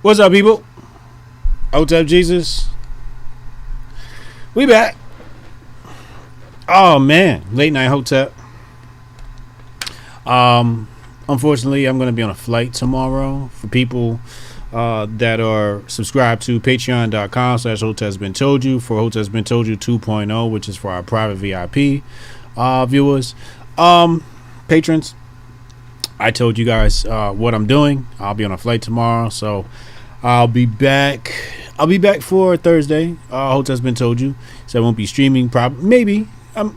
What's up, people? Hotep Jesus. We back. Oh man, late night Hotep. Unfortunately, I'm gonna be on a flight tomorrow. For people that are subscribed to patreon.com/Hotep has been told you, for Hotep has been told you 2.0, which is for our private VIP viewers, patrons. I told you guys what I'm doing. I'll be on a flight tomorrow, so I'll be back for Thursday. Hotep has been told you, so I won't be streaming. Maybe I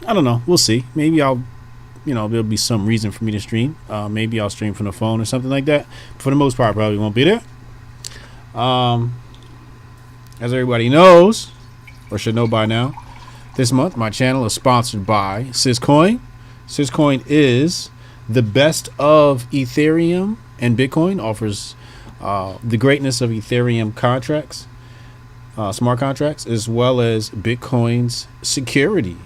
don't know. We'll see. Maybe I'll, there'll be some reason for me to stream. Maybe I'll stream from the phone or something like that. For the most part, probably won't be there. As everybody knows, or should know by now, this month my channel is sponsored by Syscoin. Syscoin is the best of Ethereum and Bitcoin. Offers the greatness of Ethereum contracts, smart contracts, as well as Bitcoin's security.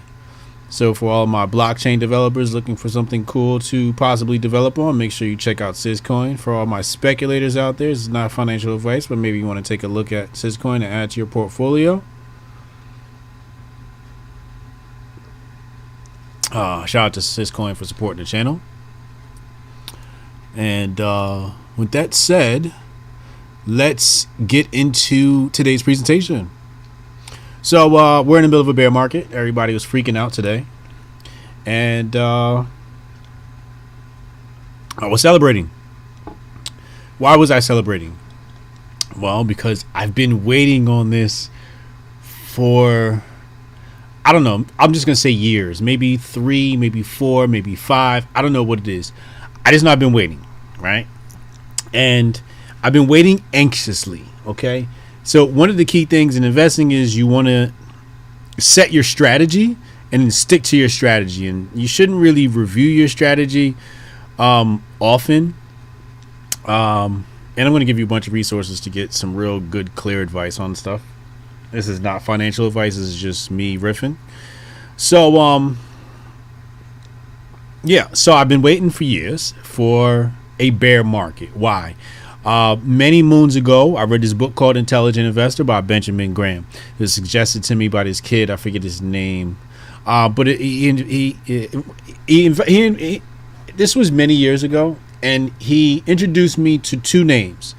So for all my blockchain developers looking for something cool to possibly develop on, make sure you check out Syscoin. For all my speculators out there, this is not financial advice, but maybe you want to take a look at Syscoin and add to your portfolio. Shout out to Syscoin for supporting the channel. And with that said, let's get into today's presentation. So we're in the middle of a bear market. Everybody was freaking out today, and I was celebrating. Why was I celebrating? Well, because I've been waiting on this for, I don't know, I'm just gonna say years, maybe 3, maybe 4, maybe 5. I don't know what it is. I just know I've been waiting, right? And I've been waiting anxiously. Okay. So one of the key things in investing is you want to set your strategy and then stick to your strategy. And you shouldn't really review your strategy often. And I'm going to give you a bunch of resources to get some real good, clear advice on stuff. This is not financial advice. This is just me riffing. So, yeah. So I've been waiting for years for a bear market. Why? Many moons ago, I read this book called Intelligent Investor by Benjamin Graham. It was suggested to me by this kid. I forget his name. But this was many years ago, and he introduced me to two names,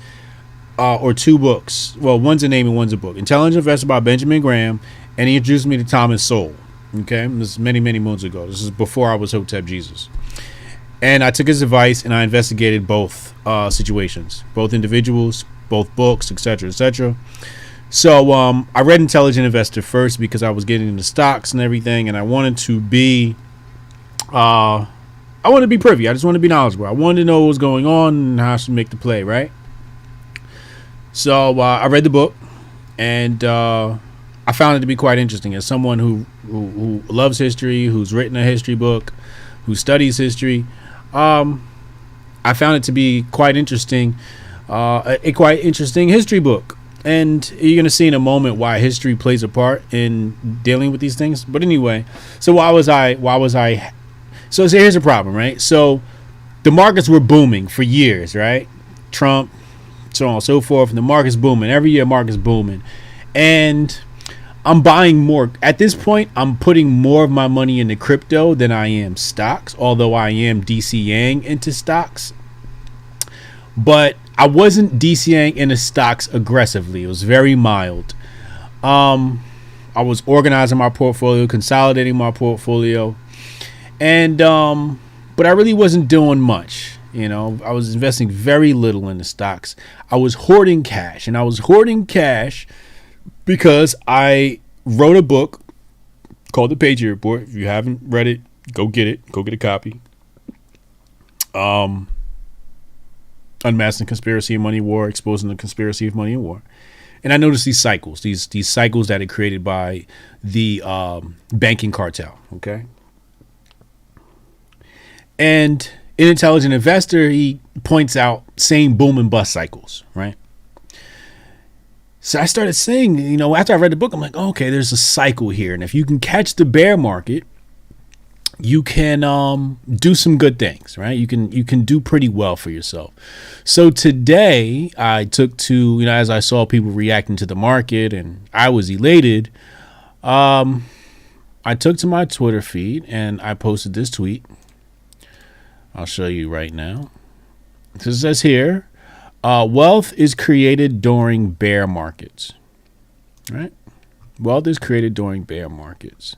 or two books. Well, one's a name and one's a book. Intelligent Investor by Benjamin Graham, and he introduced me to Thomas Sowell. Okay, this is many, many moons ago. This is before I was Hotep Jesus. And I took his advice and I investigated both situations, both individuals, both books, etc., etc. So I read Intelligent Investor first because I was getting into stocks and everything, and I wanted to be, privy. I just wanted to be knowledgeable. I wanted to know what was going on and how I should make the play, right? So I read the book, and I found it to be quite interesting. As someone who loves history, who's written a history book, who studies history, I found it to be quite interesting, a quite interesting history book. And you're going to see in a moment why history plays a part in dealing with these things. But anyway, so so here's the problem, right? So the markets were booming for years, right? Trump, so on and so forth. And the market's booming. Every year, market's booming. And I'm buying more. At this point, I'm putting more of my money into crypto than I am stocks, although I am DCAing into stocks. But I wasn't DCAing into stocks aggressively. It was very mild. I was organizing my portfolio, consolidating my portfolio. And but I really wasn't doing much. I was investing very little in the stocks. I was hoarding cash, and I was hoarding cash because I wrote a book called The Patriot Report. If you haven't read it, go get it. Go get a copy. Unmasking Conspiracy and Money War, Exposing the Conspiracy of Money and War. And I noticed these cycles, these cycles that are created by the banking cartel. Okay. And in Intelligent Investor, he points out same boom and bust cycles, right? So I started saying, after I read the book, I'm like, okay, there's a cycle here. And if you can catch the bear market, you can do some good things, right? You can do pretty well for yourself. So today I took to, as I saw people reacting to the market and I was elated, I took to my Twitter feed and I posted this tweet. I'll show you right now. So it says here, wealth is created during bear markets, right? Wealth is created during bear markets.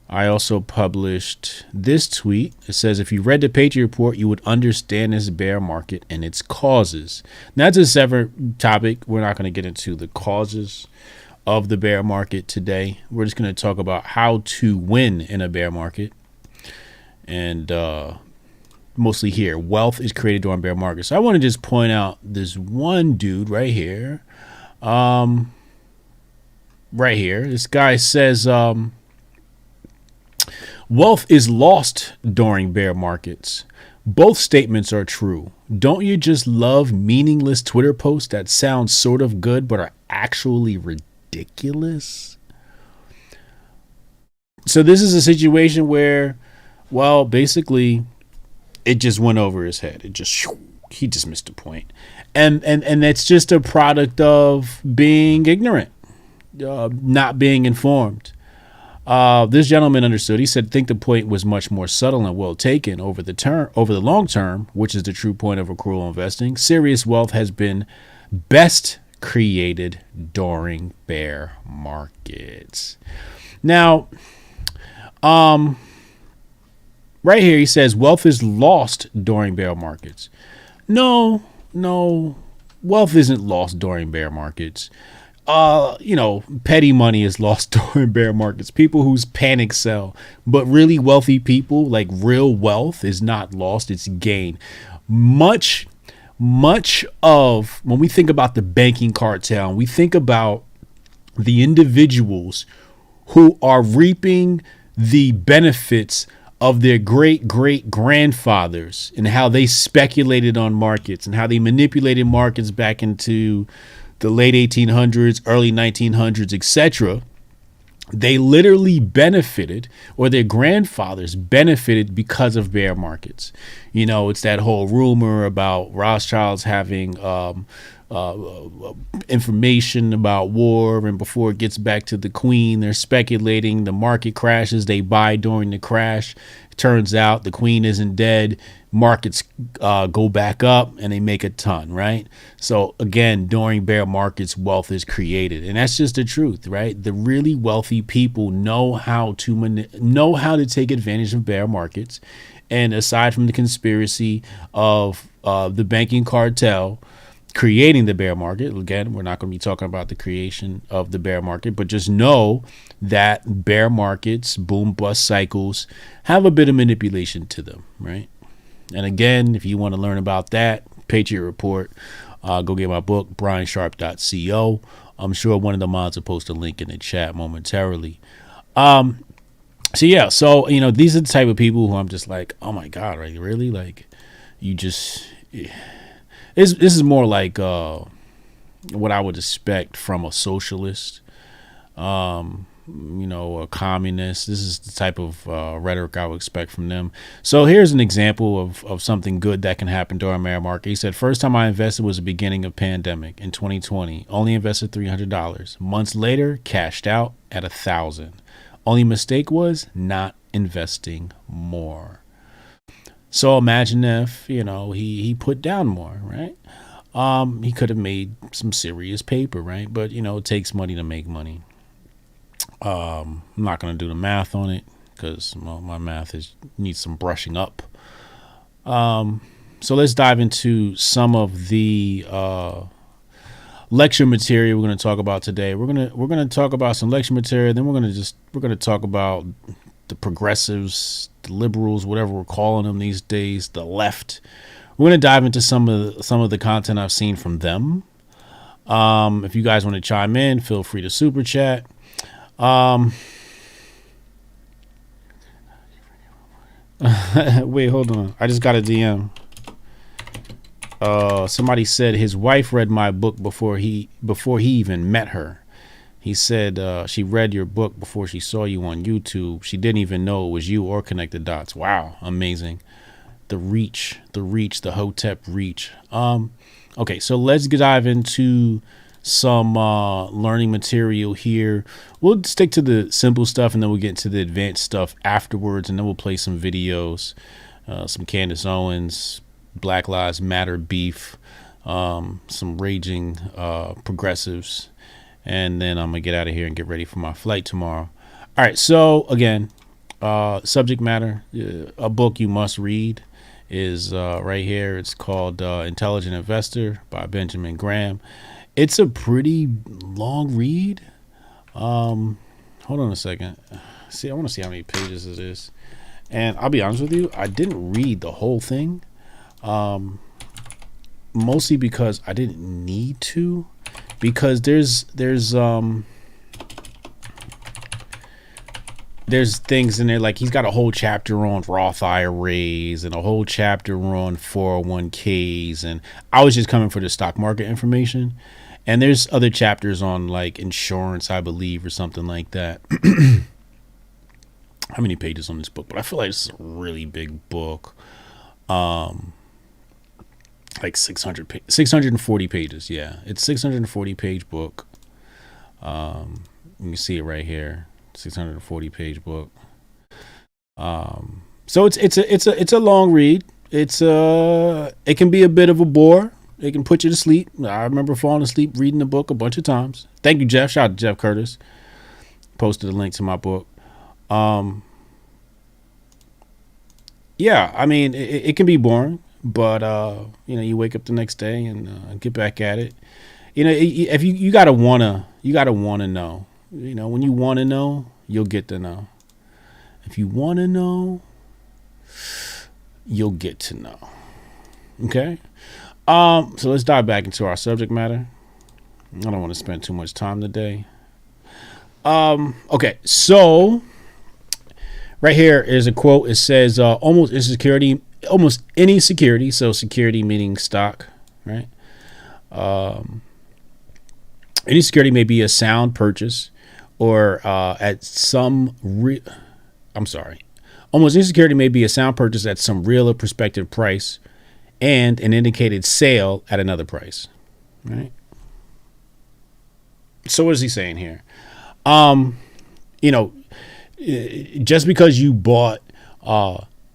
I also published this tweet. It says, if you read the Patriot Report, you would understand this bear market and its causes. Now, that's a separate topic. We're not going to get into the causes of the bear market today. We're just going to talk about how to win in a bear market. And mostly here, wealth is created during bear markets. So I want to just point out this one dude right here. Right here. This guy says, wealth is lost during bear markets. Both statements are true. Don't you just love meaningless Twitter posts that sound sort of good but are actually ridiculous? So this is a situation where, well, basically it just went over his head. He just missed the point. And that's just a product of being ignorant, not being informed. This gentleman understood. He said, think the point was much more subtle and well taken over the long term, which is the true point of accrual investing. Serious wealth has been best created during bear markets. Now, right here, he says wealth is lost during bear markets. No, wealth isn't lost during bear markets. Petty money is lost during bear markets. People who's panic sell, but really wealthy people, like real wealth, is not lost, it's gained. Much of when we think about the banking cartel, we think about the individuals who are reaping the benefits of their great grandfathers and how they speculated on markets and how they manipulated markets back into the late 1800s, early 1900s, etc. They literally benefited, or their grandfathers benefited, because of bear markets. It's that whole rumor about Rothschilds having information about war, and before it gets back to the queen, they're speculating. The market crashes, they buy during the crash. Turns out the queen isn't dead. Markets go back up and they make a ton, right? So again, during bear markets, wealth is created, and that's just the truth, right? The really wealthy people know how to take advantage of bear markets. And aside from the conspiracy of the banking cartel creating the bear market, again, we're not going to be talking about the creation of the bear market, but just know that bear markets, boom bust cycles, have a bit of manipulation to them, right? And again, if you want to learn about that, Patriot Report, go get my book, briansharp.co. I'm sure one of the mods will post a link in the chat momentarily. So these are the type of people who I'm just like, oh my God, right? Really? Like, this is more like what I would expect from a socialist, a communist. This is the type of rhetoric I would expect from them. So here's an example of something good that can happen during a bear market. He said, first time I invested was the beginning of pandemic in 2020. Only invested $300. Months later, cashed out at $1,000. Only mistake was not investing more. So imagine if, he put down more, right? He could have made some serious paper, right? But, it takes money to make money. I'm not going to do the math on it because my math needs some brushing up. So let's dive into some of the lecture material we're going to talk about today. We're going to talk about some lecture material. Then we're going to talk about the progressives, the liberals, whatever we're calling them these days, the left. We're going to dive into some of the content I've seen from them. If you guys want to chime in, feel free to super chat. Wait, hold on. I just got a DM. Somebody said his wife read my book before he even met her. He said she read your book before she saw you on YouTube. She didn't even know it was you or Connect the Dots. Wow, amazing. The reach, the Hotep reach. Okay, so let's dive into some learning material here. We'll stick to the simple stuff and then we'll get into the advanced stuff afterwards, and then we'll play some videos, some Candace Owens, Black Lives Matter beef, some raging progressives, and then I'm gonna get out of here and get ready for my flight tomorrow. All right, so again, subject matter, a book you must read is right here. It's called Intelligent Investor by Benjamin Graham. It's a pretty long read. Hold on a second. I want to see how many pages it is. And I'll be honest with you, I didn't read the whole thing. Mostly because I didn't need to, because there's things in there, like he's got a whole chapter on Roth IRAs and a whole chapter on 401ks, and I was just coming for the stock market information. And there's other chapters on like insurance, I believe, or something like that. How many pages on this book? But I feel like it's a really big book. Like 640 pages. Yeah, it's 640 page book. You can see it right here. 640 page book. So it's a long read. It can be a bit of a bore. It can put you to sleep. I remember falling asleep reading the book a bunch of times. Thank you, Jeff. Shout out to Jeff Curtis. Posted a link to my book. Yeah, I mean, it can be boring, but you wake up the next day and get back at it. If you gotta wanna know. When you want to know, you'll get to know. If you want to know, you'll get to know. Okay. So let's dive back into our subject matter. I don't want to spend too much time today. Okay, so right here is a quote. It says, almost any security, so security meaning stock, right? Any security may be a sound purchase or almost any security may be a sound purchase at some real or prospective price and an indicated sale at another price, right? So what is he saying here? Just because you bought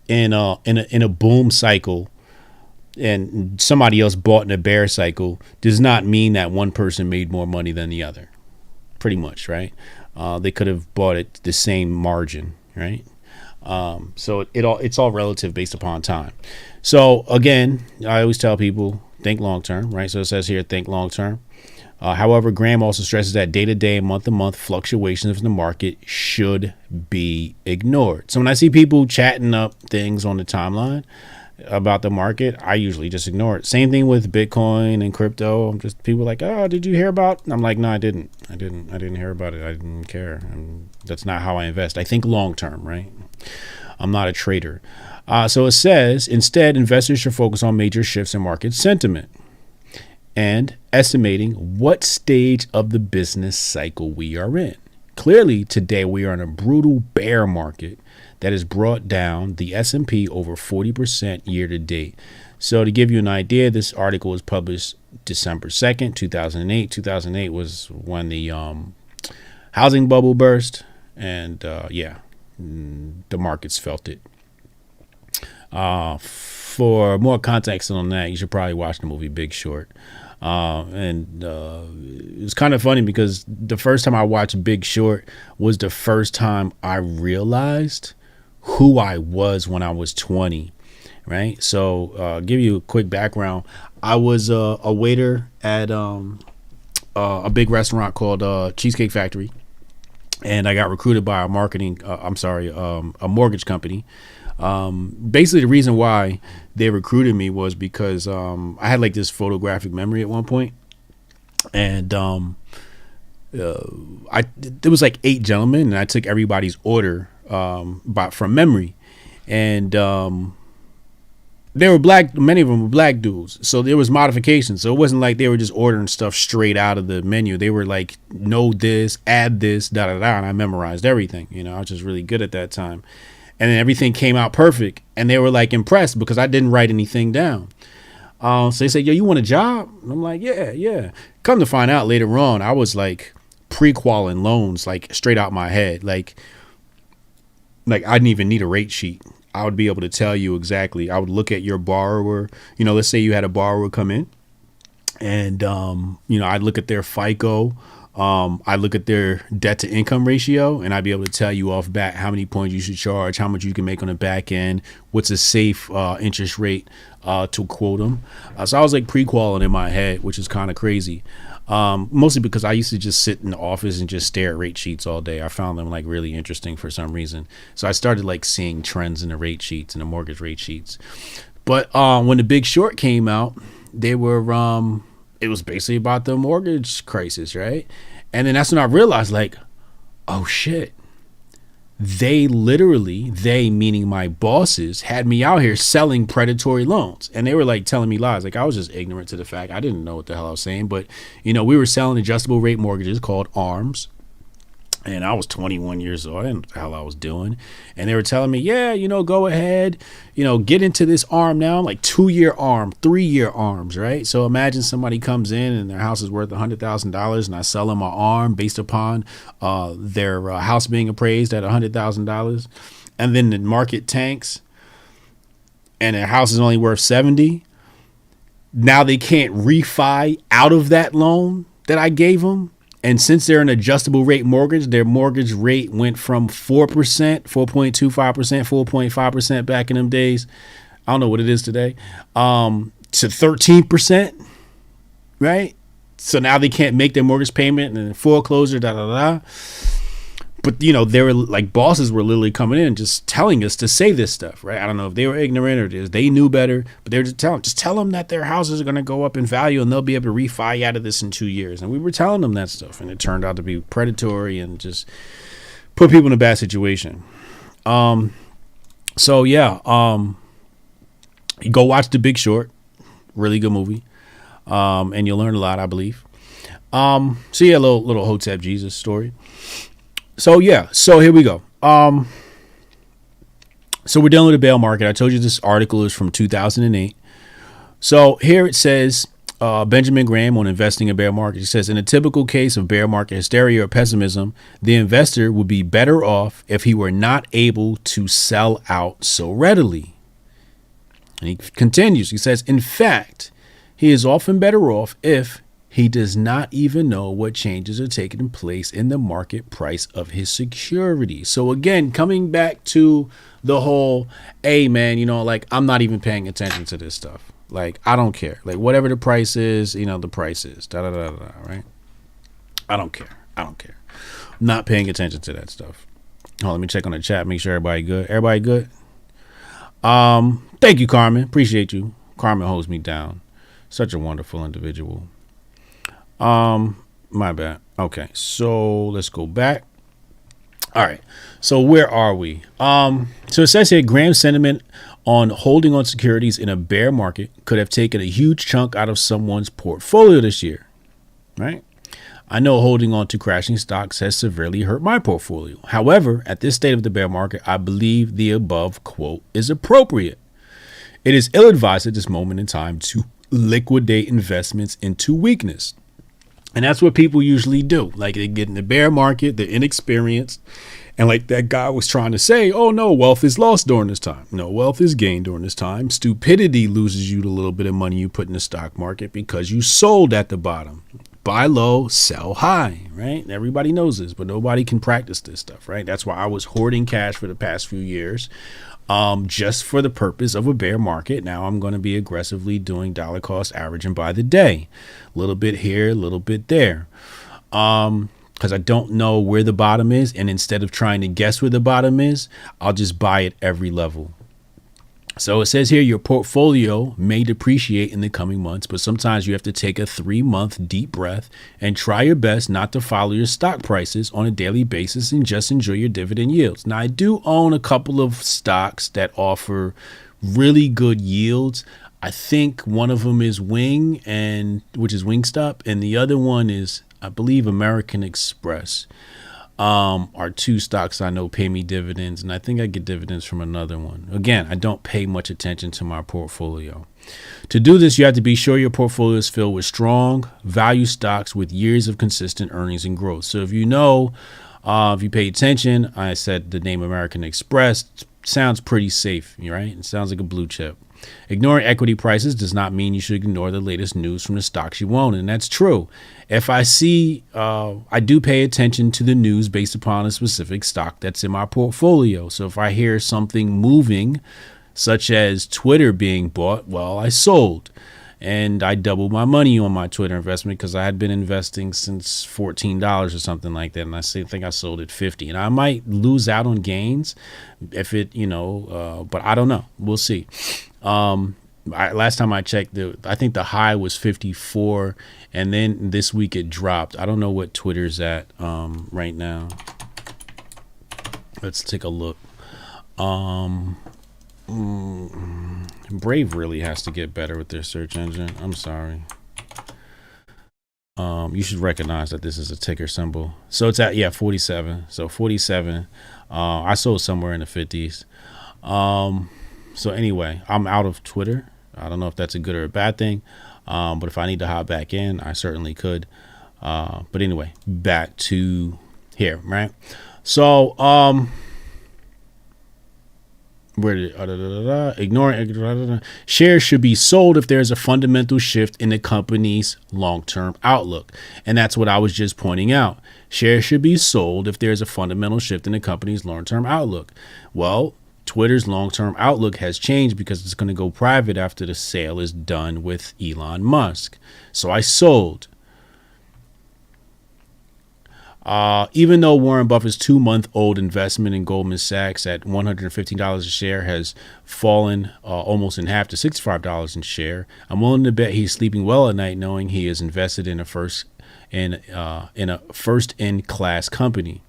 in a boom cycle and somebody else bought in a bear cycle does not mean that one person made more money than the other. Pretty much, right? They could have bought it the same margin, right? So it's all relative based upon time. So again, I always tell people think long term, right? So it says here think long term. However, Graham also stresses that day-to-day and month-to-month fluctuations in the market should be ignored. So when I see people chatting up things on the timeline about the market, I usually just ignore it. Same thing with Bitcoin and crypto. I'm just people like, oh, did you hear about? And I'm like, no, I didn't hear about it. I didn't care. That's not how I invest. I think long term, right? I'm not a trader. So it says instead, investors should focus on major shifts in market sentiment and estimating what stage of the business cycle we are in. Clearly, today we are in a brutal bear market that has brought down the S&P over 40% year to date. So to give you an idea, this article was published December 2nd, 2008. 2008 was when the housing bubble burst, and the markets felt it. For more context on that, you should probably watch the movie Big Short. It was kind of funny because the first time I watched Big Short was the first time I realized who I was when I was 20, right? So give you a quick background. I was a waiter at a big restaurant called Cheesecake Factory, and I got recruited by a mortgage company. Basically the reason why they recruited me was because I had like this photographic memory at one point, and there was like 8 gentlemen, and I took everybody's order from memory, and they were black. Many of them were black dudes. So there was modifications. So it wasn't like they were just ordering stuff straight out of the menu. They were like, know this, add this, da da da. And I memorized everything. You know, I was just really good at that time. And then everything came out perfect. And they were like impressed because I didn't write anything down. So they said, yo, you want a job? And I'm like, yeah. Come to find out later on, I was like pre-qualing loans, like straight out my head. Like I didn't even need a rate sheet. I would be able to tell you exactly. I would look at your borrower. You know, let's say you had a borrower come in and, you know, I'd look at their FICO. I look at their debt to income ratio, and I'd be able to tell you off bat how many points you should charge, how much you can make on the back end, what's a safe interest rate to quote them. So I was like pre-qualing in my head, which is kind of crazy. Mostly because I used to just sit in the office and just stare at rate sheets all day. I found them like really interesting for some reason. So I started like seeing trends in the rate sheets and the mortgage rate sheets. But when The Big Short came out, they were it was basically about the mortgage crisis, right? And then that's when I realized, like, oh shit. They meaning my bosses, had me out here selling predatory loans. And they were like telling me lies. Like I was just ignorant to the fact. I didn't know what the hell I was saying. But, you know, we were selling adjustable rate mortgages called ARMs. And I was 21 years old. I didn't know what the hell I was doing. And they were telling me, yeah, you know, go ahead, you know, get into this ARM now, like 2-year ARM, 3-year ARMs, right? So imagine somebody comes in and their house is worth $100,000 and I sell them an ARM based upon their house being appraised at $100,000. And then the market tanks and their house is only worth 70. Now they can't refi out of that loan that I gave them. And since they're an adjustable rate mortgage, their mortgage rate went from 4%, 4.25%, 4.5% back in them days. I don't know what it is today, to 13%, right? So now they can't make their mortgage payment and foreclosure, da, da, da. But, you know, they were like bosses were literally coming in just telling us to say this stuff, right? I don't know if they were ignorant or they knew better, but they were just tell them that their houses are going to go up in value and they'll be able to refi out of this in 2 years. And we were telling them that stuff, and it turned out to be predatory and just put people in a bad situation. So yeah, you go watch The Big Short, really good movie, and you'll learn a lot, I believe. So yeah, a little Hotep Jesus story. So yeah, so here we go. So we're dealing with the bail market. I told you this article is from 2008. So here it says, Benjamin Graham on investing in bear market. He says, in a typical case of bear market hysteria or pessimism, the investor would be better off if he were not able to sell out so readily. And he continues. He says, in fact, he is often better off if he does not even know what changes are taking place in the market price of his security. So again, coming back to the whole, hey man, you know, like I'm not even paying attention to this stuff. Like I don't care. Like whatever the price is, you know, the price is. Da da da da. Right? I don't care. I'm not paying attention to that stuff. Oh, let me check on the chat. Make sure everybody good. Everybody good. Thank you, Carmen. Appreciate you. Carmen holds me down. Such a wonderful individual. My bad. Okay, so let's go back. All right, so where are we? So it says here, Graham's sentiment on holding on securities in a bear market could have taken a huge chunk out of someone's portfolio this year, right? I know holding on to crashing stocks has severely hurt my portfolio. However, at this state of the bear market, I believe the above quote is appropriate. It is ill-advised at this moment in time to liquidate investments into weakness. And that's what people usually do. Like they get in the bear market, they're inexperienced. And like that guy was trying to say, oh no, wealth is lost during this time. No, wealth is gained during this time. Stupidity loses you the little bit of money you put in the stock market because you sold at the bottom. Buy low, sell high, right? Everybody knows this, but nobody can practice this stuff, right? That's why I was hoarding cash for the past few years. Just for the purpose of a bear market. Now I'm going to be aggressively doing dollar cost averaging by the day. A little bit here, a little bit there. Because I don't know where the bottom is. And instead of trying to guess where the bottom is, I'll just buy at every level. So it says here your portfolio may depreciate in the coming months, but sometimes you have to take a 3-month deep breath and try your best not to follow your stock prices on a daily basis and just enjoy your dividend yields. Now, I do own a couple of stocks that offer really good yields. I think one of them is Wing, and which is Wingstop, and the other one is, I believe, American Express. Are two stocks I know pay me dividends, and I think I get dividends from another one. Again, I don't pay much attention to my portfolio. To do this, you have to be sure your portfolio is filled with strong value stocks with years of consistent earnings and growth. So if you know, if you pay attention, I said the name American Express sounds pretty safe, right? It sounds like a blue chip. Ignoring equity prices does not mean you should ignore the latest news from the stocks you own. And that's true. If I see, I do pay attention to the news based upon a specific stock that's in my portfolio. So if I hear something moving, such as Twitter being bought, well, I sold. And I doubled my money on my Twitter investment because I had been investing since $14 or something like that. And I think I sold at 50. And I might lose out on gains if it, but I don't know. We'll see. Last time I checked, I think the high was 54, and then this week it dropped. I don't know what Twitter's at right now. Let's take a look. Brave really has to get better with their search engine. I'm sorry. You should recognize that this is a ticker symbol. So it's at 47. So 47. I sold somewhere in the 50s. So anyway, I'm out of Twitter. I don't know if that's a good or a bad thing. But if I need to hop back in, I certainly could. But anyway, back to here, right? So, ignoring shares should be sold if there's a fundamental shift in the company's long-term outlook. And that's what I was just pointing out. Shares should be sold if there's a fundamental shift in the company's long-term outlook. Well, Twitter's long-term outlook has changed because it's going to go private after the sale is done with Elon Musk. So I sold. Even though Warren Buffett's 2-month-old investment in Goldman Sachs at $115 a share has fallen almost in half to $65 a share, I'm willing to bet he's sleeping well at night knowing he is invested in a first-in-class company.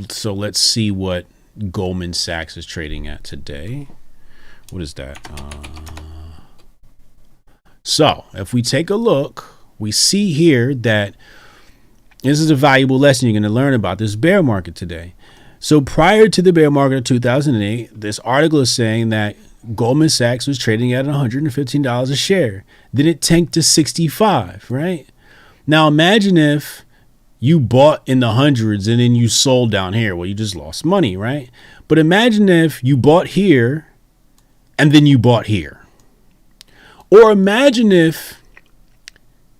So let's see what Goldman Sachs is trading at today. What is that? So if we take a look, we see here that this is a valuable lesson you're going to learn about this bear market today. So prior to the bear market of 2008, this article is saying that Goldman Sachs was trading at $115 a share. Then it tanked to 65, right? Now imagine if you bought in the hundreds and then you sold down here. Well, you just lost money, right? But imagine if you bought here and then you bought here. Or imagine if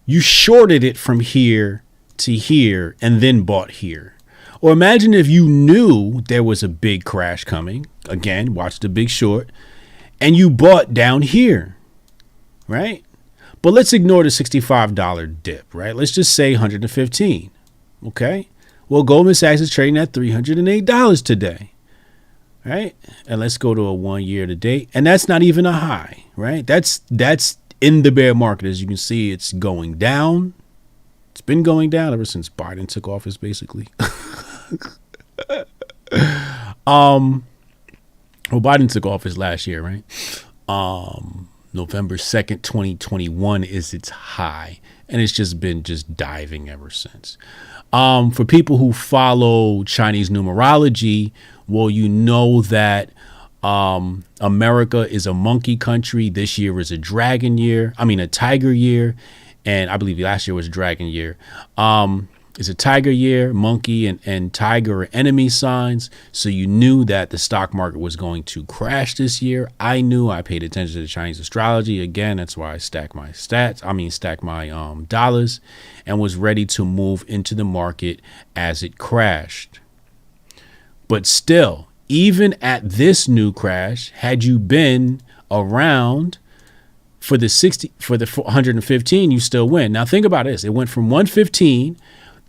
you shorted it from here to here and then bought here. Or imagine if you knew there was a big crash coming. Again, watch The Big Short. And you bought down here, right? But let's ignore the $65 dip, right? Let's just say 115. Okay. Well, Goldman Sachs is trading at $308 today. Right. And let's go to a 1 year to date. And that's not even a high. Right. That's in the bear market. As you can see, it's going down. It's been going down ever since Biden took office, basically. Well, Biden took office last year, right? November 2nd, 2021 is its high. And it's just been diving ever since. For people who follow Chinese numerology, well, you know that America is a monkey country. This year is a tiger year. And I believe last year was a dragon year. It's a tiger year. Monkey and tiger are enemy signs. So you knew that the stock market was going to crash this year. I paid attention to the Chinese astrology. Again, that's why I stacked my dollars and was ready to move into the market as it crashed. But still, even at this new crash, had you been around for the 115, you still win. Now think about this. It went from 115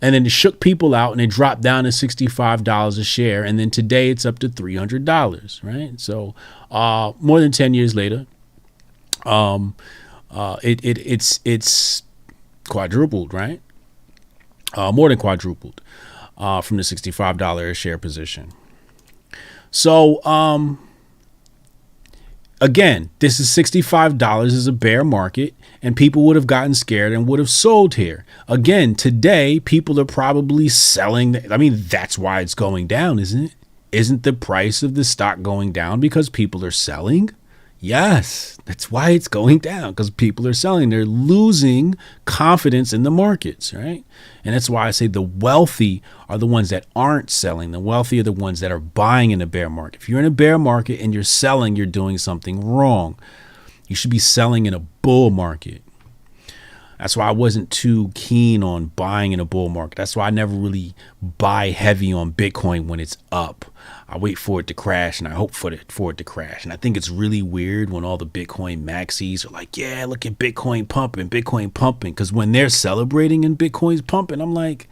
and then it shook people out and it dropped down to $65 a share. And then today it's up to $300, right? So more than 10 years later, it's quadrupled, right? More than quadrupled from the $65 a share position. So, again, this is $65 is a bear market, and people would have gotten scared and would have sold here. Again, today, people are probably selling. I mean, that's why it's going down, isn't it? Isn't the price of the stock going down because people are selling? Yes, that's why it's going down, because people are selling. They're losing confidence in the markets, right? And that's why I say the wealthy are the ones that aren't selling. The wealthy are the ones that are buying in a bear market. If you're in a bear market and you're selling, you're doing something wrong. You should be selling in a bull market. That's why I wasn't too keen on buying in a bull market. That's why I never really buy heavy on Bitcoin when it's up. I wait for it to crash, and I hope for it to crash. And I think it's really weird when all the Bitcoin maxis are like, yeah, look at Bitcoin pumping. Because when they're celebrating and Bitcoin's pumping, I'm like,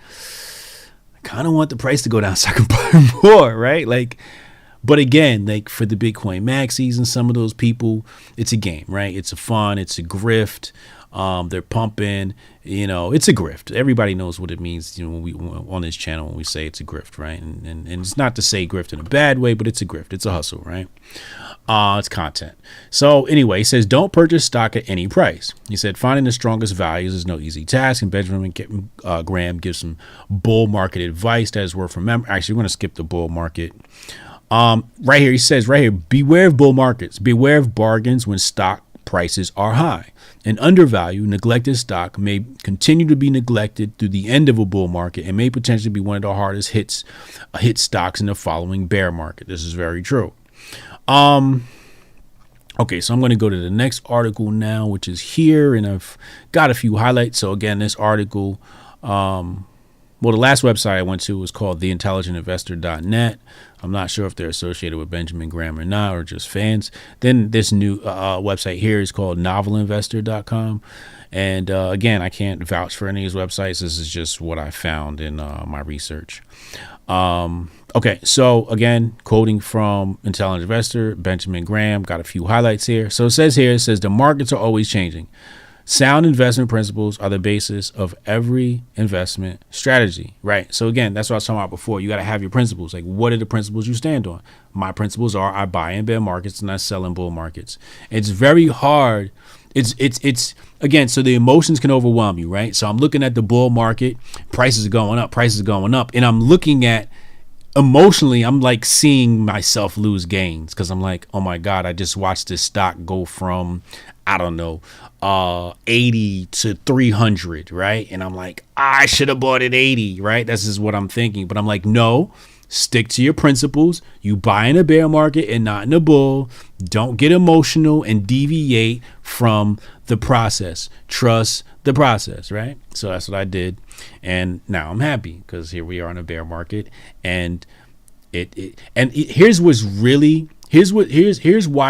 I kind of want the price to go down so I can buy more, right? Like, but again, like for the Bitcoin maxis and some of those people, it's a game, right? It's a fun, it's a grift. They're pumping, it's a grift. Everybody knows what it means, when we on this channel, when we say it's a grift, right? And it's not to say grift in a bad way, but it's a grift. It's a hustle, right? It's content. So anyway, he says, don't purchase stock at any price. He said, finding the strongest values is no easy task. And Benjamin Graham gives some bull market advice that is worth remembering. Actually, we're going to skip the bull market. Right here, he says right here, beware of bull markets. Beware of bargains when stock prices are high. An undervalued, neglected stock may continue to be neglected through the end of a bull market and may potentially be one of the hardest hit stocks in the following bear market. This is very true. Okay, so I'm going to go to the next article now, which is here, and I've got a few highlights. So again, this article, the last website I went to was called theintelligentinvestor.net. I'm not sure if they're associated with Benjamin Graham or not, or just fans. Then this new website here is called novelinvestor.com. And again, I can't vouch for any of these websites. This is just what I found in my research. Okay, so again, quoting from Intelligent Investor, Benjamin Graham, got a few highlights here. So it says the markets are always changing. Sound investment principles are the basis of every investment strategy, right? So again, that's what I was talking about before. You got to have your principles. Like, what are the principles you stand on? My principles are I buy in bear markets and I sell in bull markets. It's very hard. It's again, so the emotions can overwhelm you, right? So I'm looking at the bull market, prices are going up, and I'm looking at emotionally, I'm like seeing myself lose gains because I'm like, oh my God, I just watched this stock go from, I don't know, 80 to 300, right? And I'm like, I should have bought at 80, right? This is what I'm thinking. But I'm like, no, stick to your principles. You buy in a bear market and not in a bull. Don't get emotional and deviate from the process. Trust the process, right? So that's what I did. And now I'm happy because here we are in a bear market. And here's why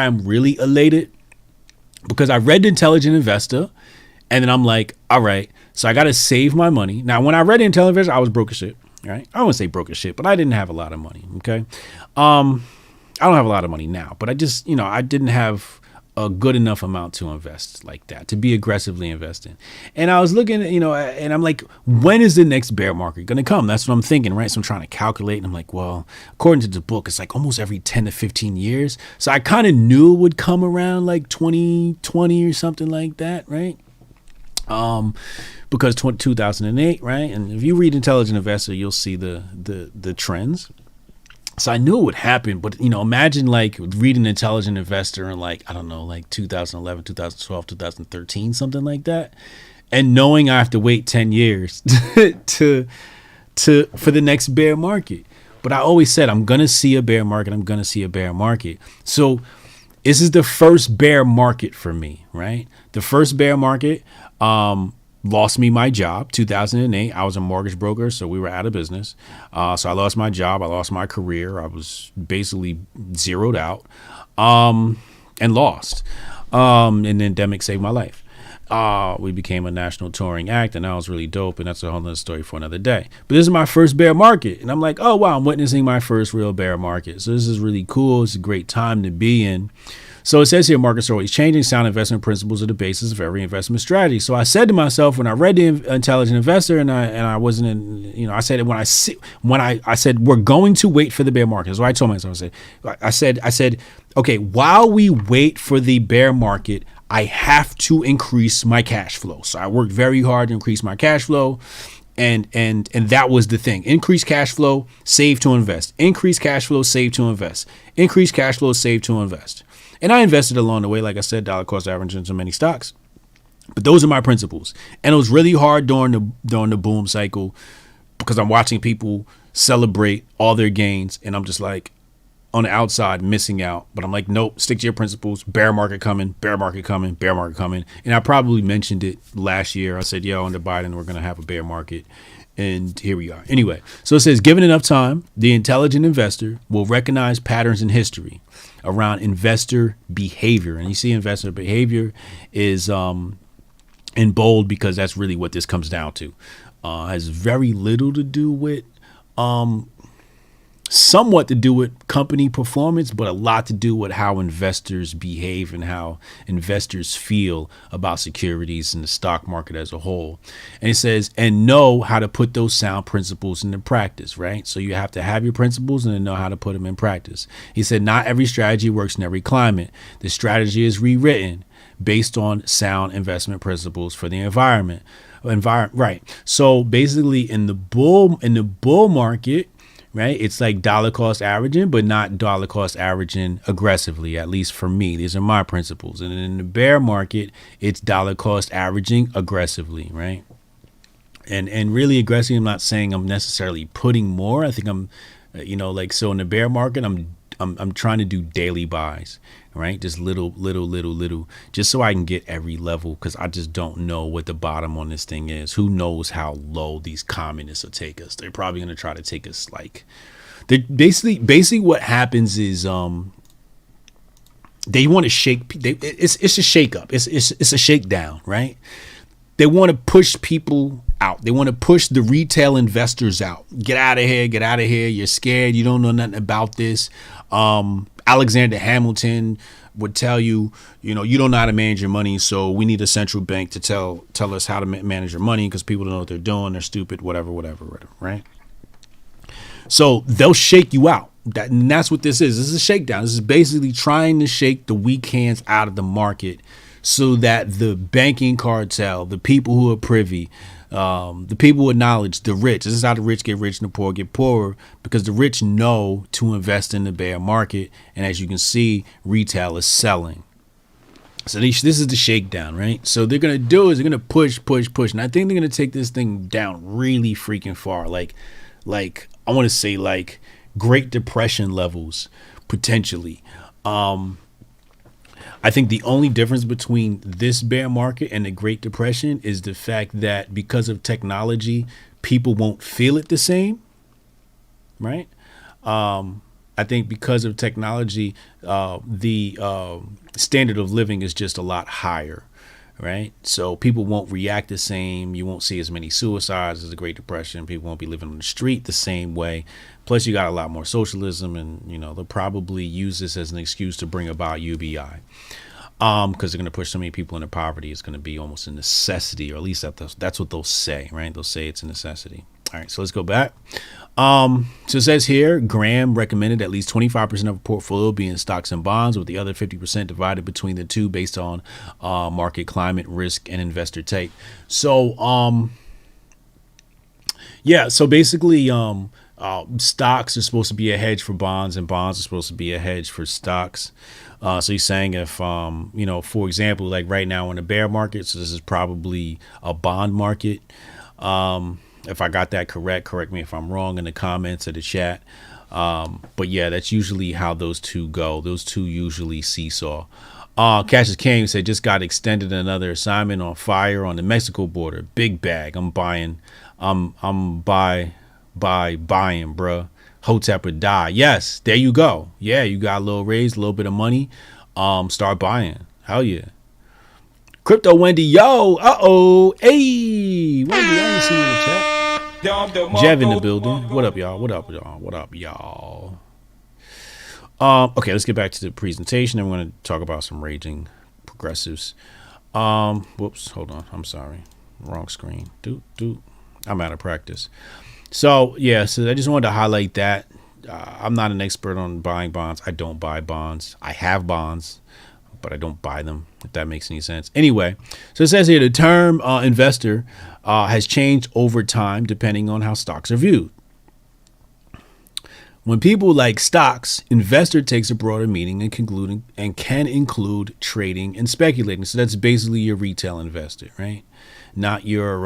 I'm really elated. Because I read The Intelligent Investor, and then I'm like, all right, so I got to save my money. Now, when I read The Intelligent Investor, I was broke as shit, right? I wouldn't say broke as shit, but I didn't have a lot of money, okay? I don't have a lot of money now, but I just, I didn't have a good enough amount to invest like that, to be aggressively investing. And I was looking, and I'm like, when is the next bear market going to come? That's what I'm thinking, right? So I'm trying to calculate, and I'm like, well, according to the book, it's like almost every 10 to 15 years. So I kind of knew it would come around like 2020 or something like that, right? Because 2008, right? And if you read Intelligent Investor, you'll see the trends. So I knew it would happen, but imagine like reading Intelligent Investor in like, I don't know, like 2011, 2012, 2013, something like that. And knowing I have to wait 10 years for the next bear market. But I always said, I'm going to see a bear market. So this is the first bear market for me, right? The first bear market, lost me my job. 2008, I was a mortgage broker, so we were out of business. So I lost my job. I lost my career. I was basically zeroed out and lost. And then pandemic saved my life. We became a national touring act, and that was really dope. And that's a whole other story for another day. But this is my first bear market. And I'm like, oh, wow, I'm witnessing my first real bear market. So this is really cool. It's a great time to be in. So it says here, markets are always changing. Sound investment principles are the basis of every investment strategy. So I said to myself when I read the Intelligent Investor, and I wasn't in, I said it when I said we're going to wait for the bear market. So I told myself, I said, okay, while we wait for the bear market, I have to increase my cash flow. So I worked very hard to increase my cash flow. And that was the thing. Increase cash flow, save to invest. Increase cash flow, save to invest. Increase cash flow, save to invest. And I invested along the way, like I said, dollar cost average into many stocks. But those are my principles. And it was really hard during the boom cycle because I'm watching people celebrate all their gains. And I'm just like on the outside missing out. But I'm like, nope, stick to your principles. Bear market coming, bear market coming, bear market coming. And I probably mentioned it last year. I said, yo, under Biden, we're going to have a bear market. And here we are. Anyway, so it says, given enough time, the intelligent investor will recognize patterns in history around investor behavior. And you see investor behavior is in bold because that's really what this comes down to. Has very little to do with somewhat to do with company performance, but a lot to do with how investors behave and how investors feel about securities and the stock market as a whole. And it says, and know how to put those sound principles into practice, right? So you have to have your principles and then know how to put them in practice. He said, not every strategy works in every climate. The strategy is rewritten based on sound investment principles for the environment. Right. So basically in the bull market, right, it's like dollar cost averaging, but not dollar cost averaging aggressively, at least for me. These are my principles. And in the bear market, it's dollar cost averaging aggressively, right? And really aggressively, I'm not saying I'm necessarily putting more. I think I'm, so in the bear market, I'm trying to do daily buys, right? Just little, just so I can get every level, because I just don't know what the bottom on this thing is. Who knows how low these communists will take us? They're probably going to try to take us like, they basically what happens is they want to shake. It's a shake up. It's a shakedown, right? They want to push people out. They want to push the retail investors out. Get out of here. Get out of here. You're scared. You don't know nothing about this. Alexander Hamilton would tell you, you don't know how to manage your money. So we need a central bank to tell us how to manage your money because people don't know what they're doing. They're stupid, whatever, right? So they'll shake you out. That's what this is. This is a shakedown. This is basically trying to shake the weak hands out of the market so that the banking cartel, the people who are privy, the people with knowledge, the rich, this is how the rich get rich and the poor get poorer, because the rich know to invest in the bear market. And as you can see, retail is selling. So this is the shakedown, right? So they're going to do is they're going to push. And I think they're going to take this thing down really freaking far. Like I want to say like Great Depression levels, potentially. I think the only difference between this bear market and the Great Depression is the fact that because of technology, people won't feel it the same, right? I think because of technology, the standard of living is just a lot higher, right? So people won't react the same. You won't see as many suicides as the Great Depression. People won't be living on the street the same way. Plus, you got a lot more socialism, and they'll probably use this as an excuse to bring about UBI, because they're going to push so many people into poverty. It's going to be almost a necessity, or at least that's what they'll say, right? They'll say it's a necessity. All right, so let's go back. So it says here, Graham recommended at least 25% of a portfolio be in stocks and bonds, with the other 50% divided between the two based on market climate, risk, and investor type. So, so basically, stocks are supposed to be a hedge for bonds, and bonds are supposed to be a hedge for stocks. So he's saying if, for example, like right now in the bear market, so this is probably a bond market. If I got that correct me if I'm wrong in the comments or the chat. But yeah, that's usually how those two go. Those two usually seesaw. Cassius King said, just got extended another assignment on fire on the Mexico border. Big bag. I'm buying. I'm buying, bruh. Hotep or die. Yes, there you go. Yeah, you got a little raise, a little bit of money. Start buying. Hell yeah. Crypto Wendy, yo, hey, Wendy, I didn't see you in the chat. Jev in the building. What up, y'all? Okay, let's get back to the presentation. I'm going to talk about some raging progressives. Whoops, hold on. I'm sorry. Wrong screen. I'm out of practice. So yeah, so I just wanted to highlight that. I'm not an expert on buying bonds. I don't buy bonds. I have bonds, but I don't buy them, if that makes any sense. Anyway, so it says here the term investor has changed over time depending on how stocks are viewed. When people like stocks, investor takes a broader meaning and can include trading and speculating. So that's basically your retail investor, right? Not your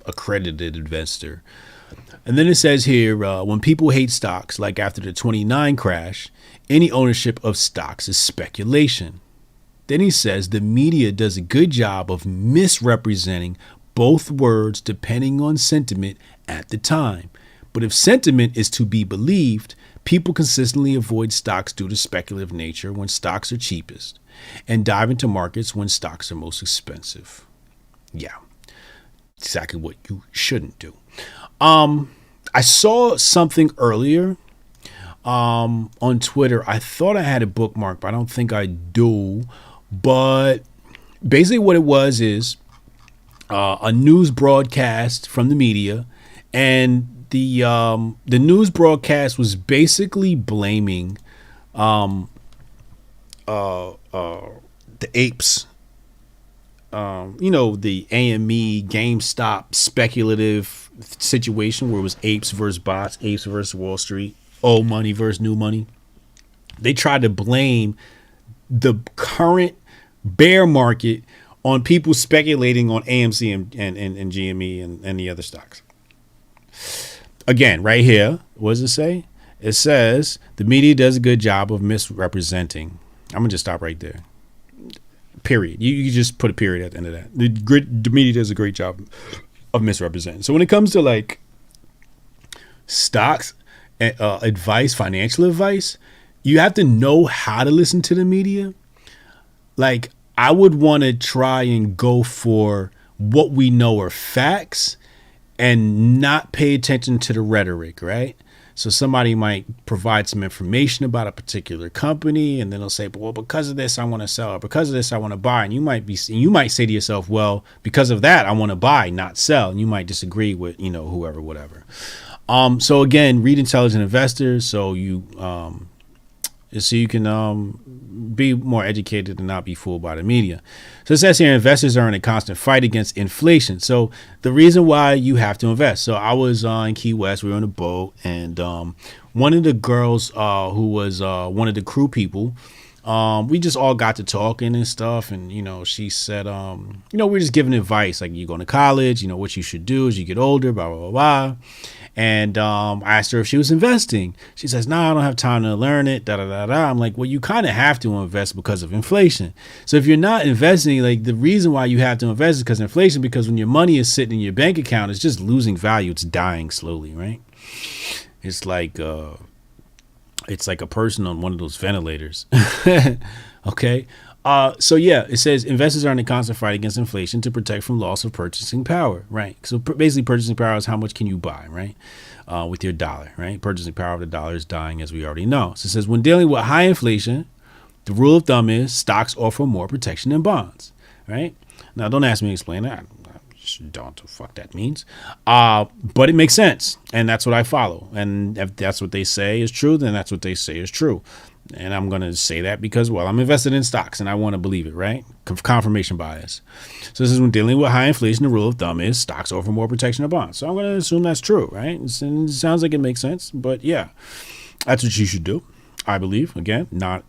accredited investor. And then it says here, when people hate stocks, like after the 29 crash, any ownership of stocks is speculation. Then he says the media does a good job of misrepresenting both words depending on sentiment at the time. But if sentiment is to be believed, people consistently avoid stocks due to speculative nature when stocks are cheapest and dive into markets when stocks are most expensive. Yeah, exactly what you shouldn't do. I saw something earlier on Twitter. I thought I had a bookmark, but I don't think I do. But basically what it was is a news broadcast from the media, and the news broadcast was basically blaming the apes. The AME GameStop speculative situation where it was apes versus bots, apes versus Wall Street, old money versus new money. They tried to blame the current bear market on people speculating on AMC and GME and the other stocks. Again, right here, what does it say? It says the media does a good job of misrepresenting. I'm going to just stop right there. Period. You just put a period at the end of that. The media does a great job of misrepresenting. So when it comes to like stocks, advice, financial advice, you have to know how to listen to the media. Like I would want to try and go for what we know are facts and not pay attention to the rhetoric, right? So somebody might provide some information about a particular company, and then they'll say, well, because of this, I want to sell, or because of this, I want to buy. And you might say to yourself, well, because of that, I want to buy, not sell. And you might disagree with, whoever, whatever. So again, read Intelligent Investors so you can be more educated and not be fooled by the media. So it says here, investors are in a constant fight against inflation. So the reason why you have to invest. So I was in Key West. We were on a boat, and one of the girls who was one of the crew people, we just all got to talking and stuff. And, she said, we're just giving advice. Like, you going to college, what you should do as you get older, blah, blah, blah, blah. And I asked her if she was investing. She says, no, I don't have time to learn it. Da, da, da, da. I'm like, well, you kind of have to invest because of inflation. So if you're not investing, like the reason why you have to invest is because of inflation, because when your money is sitting in your bank account, it's just losing value. It's dying slowly, right? It's like a person on one of those ventilators. Okay. So yeah, it says investors are in a constant fight against inflation to protect from loss of purchasing power, right? So basically purchasing power is how much can you buy, right? With your dollar, right? Purchasing power of the dollar is dying, as we already know. So it says when dealing with high inflation, the rule of thumb is stocks offer more protection than bonds, right? Now, don't ask me to explain that. I just don't know what the fuck that means. But it makes sense. And that's what I follow. And if that's what they say is true, then that's what they say is true. And I'm going to say that because, well, I'm invested in stocks and I want to believe it, right? Confirmation bias. So this is when dealing with high inflation, the rule of thumb is stocks offer more protection than bonds. So I'm going to assume that's true, right? It sounds like it makes sense, but yeah, that's what you should do. I believe, again, not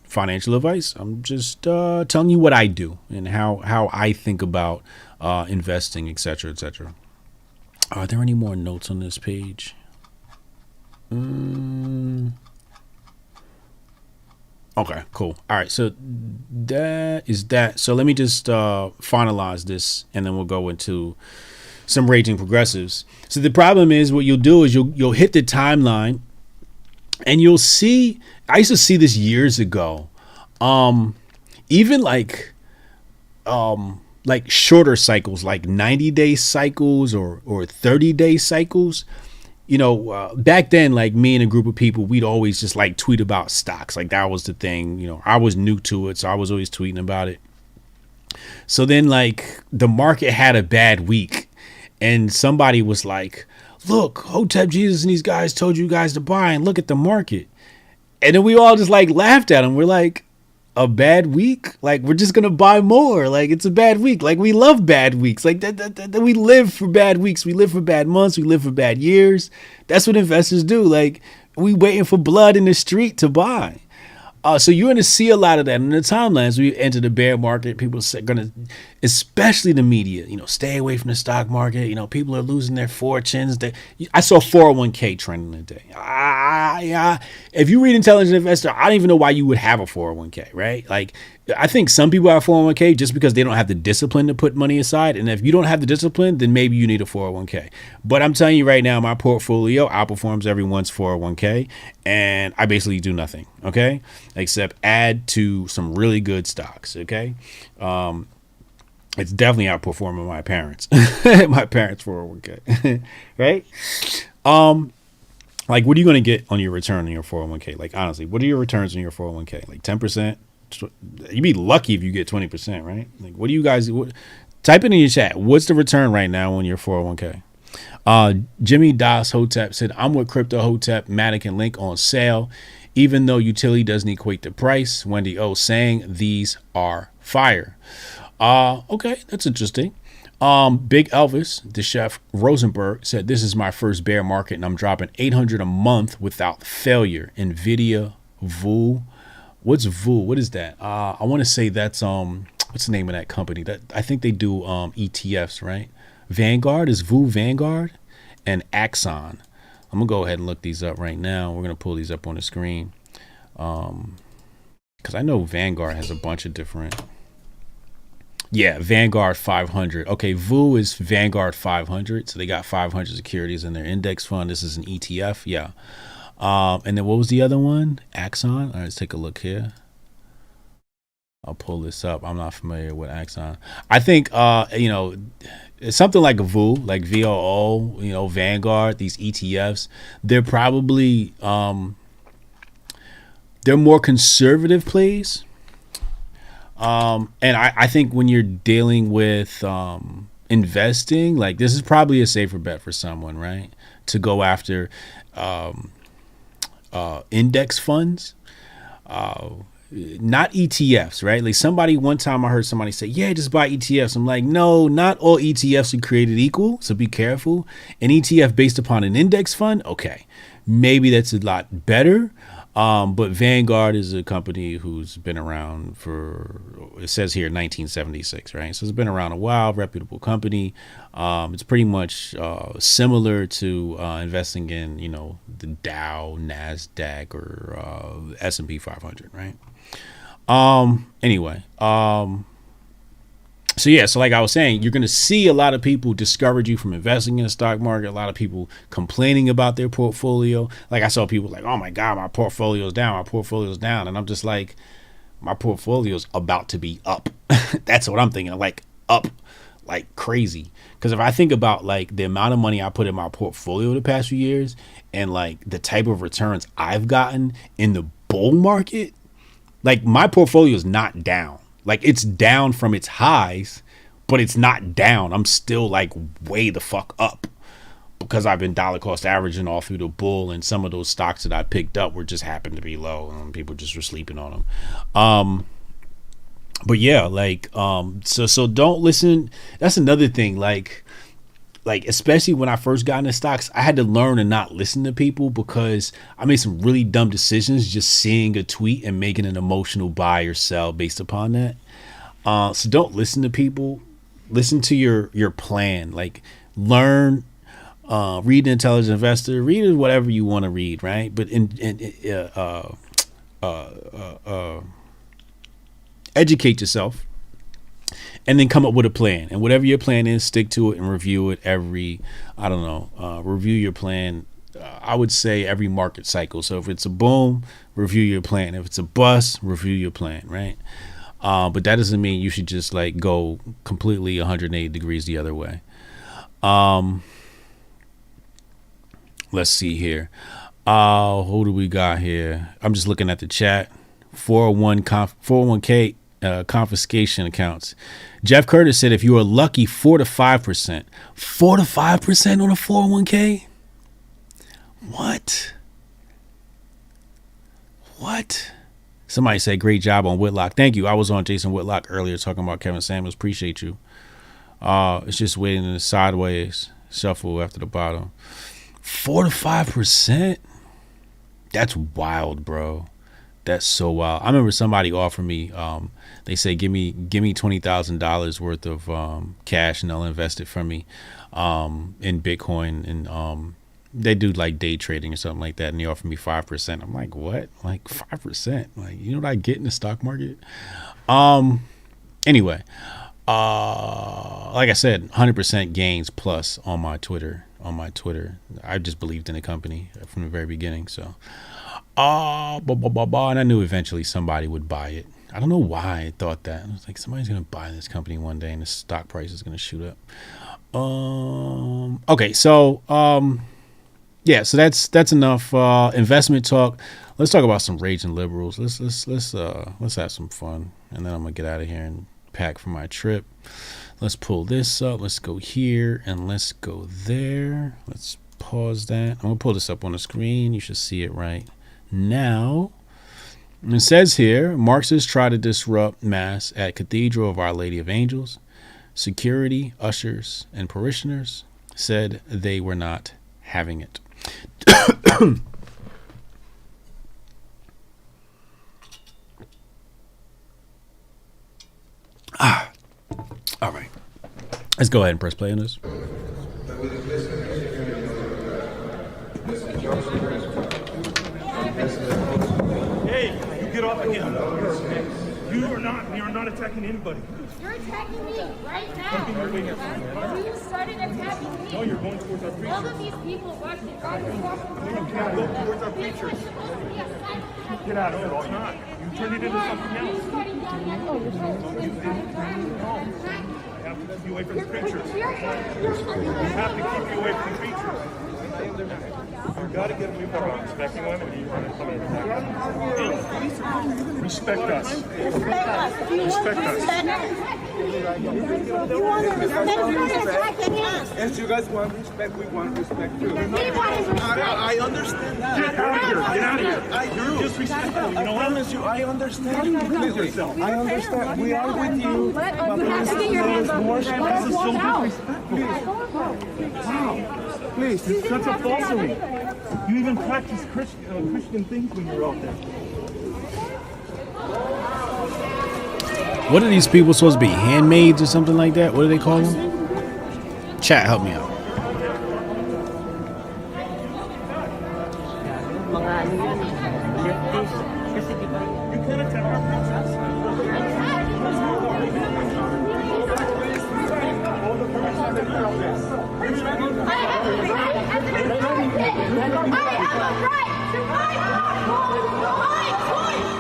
financial advice. I'm just telling you what I do and how I think about investing, et cetera, et cetera. Are there any more notes on this page? Okay, cool. All right, so that is that. So let me just finalize this, and then we'll go into some raging progressives. So the problem is, what you'll do is you'll hit the timeline, and you'll see. I used to see this years ago. Even like shorter cycles, like 90-day cycles or 30-day cycles. back then, like me and a group of people, we'd always just like tweet about stocks. Like that was the thing. I was new to it, so I was always tweeting about it. So then like the market had a bad week and somebody was like, look, Hotep Jesus and these guys told you guys to buy and look at the market. And then we all just like laughed at them. We're like, a bad week? Like we're just gonna buy more. Like it's a bad week. Like we love bad weeks. Like that we live for bad weeks. We live for bad months. We live for bad years. That's what investors do. Like we waiting for blood in the street to buy. So you're going to see a lot of that in the timelines. We enter the bear market. People are going to, especially the media, stay away from the stock market. People are losing their fortunes. I saw 401k trending today. If you read Intelligent Investor, I don't even know why you would have a 401k, right? Like, I think some people have 401k just because they don't have the discipline to put money aside. And if you don't have the discipline, then maybe you need a 401k. But I'm telling you right now, my portfolio outperforms everyone's 401k. And I basically do nothing, okay? Except add to some really good stocks, okay? It's definitely outperforming my parents. My parents' 401k, right? Like, what are you going to get on your return on your 401k? Like, honestly, what are your returns on your 401k? Like 10%? You'd be lucky if you get 20%, right? Like, what do you guys, type it in your chat. What's the return right now on your 401k? Jimmy Das Hotep said, I'm with Crypto Hotep, Matic and Link on sale, even though utility doesn't equate the price. Wendy O saying these are fire. Okay, that's interesting. Big Elvis, the chef Rosenberg said, this is my first bear market and I'm dropping 800 a month without failure. Nvidia, VU. What's VU? What is that? I want to say that's what's the name of that company? That I think they do ETFs, right? Vanguard is VU Vanguard and Axon. I'm gonna go ahead and look these up right now. We're gonna pull these up on the screen because I know Vanguard has a bunch of different. Yeah, Vanguard 500. Okay, VU is Vanguard 500. So they got 500 securities in their index fund. This is an ETF. Yeah. And then what was the other one? Axon. All right, let's take a look here. I'll pull this up. I'm not familiar with Axon. I think, it's something like a VU, like VOO, Vanguard, these ETFs. They're probably, they're more conservative plays. And I think when you're dealing with investing, like this is probably a safer bet for someone, right? To go after index funds, not ETFs, right? Like one time I heard somebody say, yeah, just buy ETFs. I'm like, no, not all ETFs are created equal. So be careful. An ETF based upon an index fund, okay, maybe that's a lot better. But Vanguard is a company who's been around for, it says here 1976, right? So it's been around a while, reputable company. It's pretty much similar to investing in, the Dow, NASDAQ, or S&P 500, right? Anyway, so yeah, so like I was saying, you're going to see a lot of people discourage you from investing in the stock market. A lot of people complaining about their portfolio. Like I saw people like, oh my God, my portfolio's down. My portfolio's down. And I'm just like, my portfolio's about to be up. That's what I'm thinking. Like up like crazy. Because if I think about like the amount of money I put in my portfolio the past few years and like the type of returns I've gotten in the bull market, like my portfolio is not down. Like it's down from its highs, but it's not down. I'm still like way the fuck up because I've been dollar cost averaging all through the bull, and some of those stocks that I picked up were just happened to be low and people just were sleeping on them. But yeah, like so don't listen. That's another thing. Like especially when I first got into stocks, I had to learn to not listen to people because I made some really dumb decisions just seeing a tweet and making an emotional buy or sell based upon that. So don't listen to people. Listen to your plan. Like learn, read The Intelligent Investor, read whatever you want to read, right? But educate yourself. And then come up with a plan. And whatever your plan is, stick to it and review it review your plan, I would say every market cycle. So if it's a boom, review your plan. If it's a bust, review your plan, right? But that doesn't mean you should just like go completely 180 degrees the other way. Let's see here. Who do we got here? I'm just looking at the chat. 401k confiscation accounts. Jeff Curtis said if you are lucky, 4 to 5%. 4 to 5% on a 401k? What? Somebody said great job on Whitlock. Thank you. I was on Jason Whitlock earlier talking about Kevin Samuels. Appreciate you. It's just waiting in the sideways shuffle after the bottom. 4 to 5%? That's wild, bro. That's so wild. I remember somebody offered me, they say, give me $20,000 worth of cash and they'll invest it for me in Bitcoin. And they do like day trading or something like that. And they offered me 5%. I'm like, what? Like 5%? Like, you know what I get in the stock market? Anyway, like I said, 100% gains plus on my Twitter. I just believed in the company from the very beginning. So, and I knew eventually somebody would buy it. I don't know why I thought that. I was like, somebody's going to buy this company one day and the stock price is going to shoot up. Okay. So, yeah, so that's enough investment talk. Let's talk about some raging liberals. Let's have some fun, and then I'm gonna get out of here and pack for my trip. Let's pull this up. Let's go here and let's go there. Let's pause that. I'm gonna pull this up on the screen. You should see it right now. It says here, Marxists try to disrupt mass at Cathedral of Our Lady of Angels. Security, ushers, and parishioners said they were not having it. All right. Let's go ahead and press play on this. Hey, you get off again. You're not attacking anybody. You're attacking me right now. You started attacking me. No, you're going towards our preachers. All of these people watching are You can't go towards our preachers. Get out of it. It's not. You turned it into something else. I have to keep you away from the preachers. We have to keep you away from the preachers. You got to get a new car. Respecting women. You want to come in and attack us. Respect us. Respect us. You want to respect us? As you guys want respect, we want respect too. I understand that. Get out of here. Get out of here. I do. You're disrespectful. You know what? I promise you, I understand you completely. I understand. We are with you. But please, more This is so disrespectful. Wow. please. It's such a falsery. You even practice Christian things when you're out there. What are these people supposed to be? Handmaids or something like that? What do they call them? Chat, help me out. You can't attack our princess. All the permission that you out there.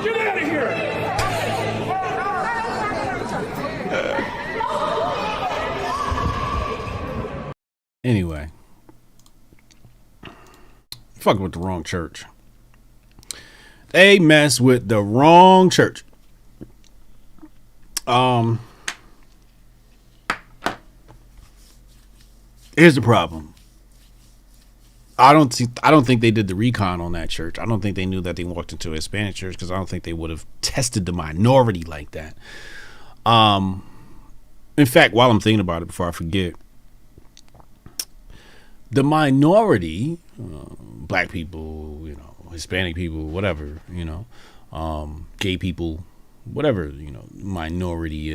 Get out of here! Anyway, fucking with the wrong church. They mess with the wrong church. Here's the problem. I don't think they did the recon on that church. I don't think they knew that they walked into a Hispanic church, because I don't think they would have tested the minority like that. In fact, while I'm thinking about it, before I forget, the minority, black people, Hispanic people, whatever, gay people, whatever, minority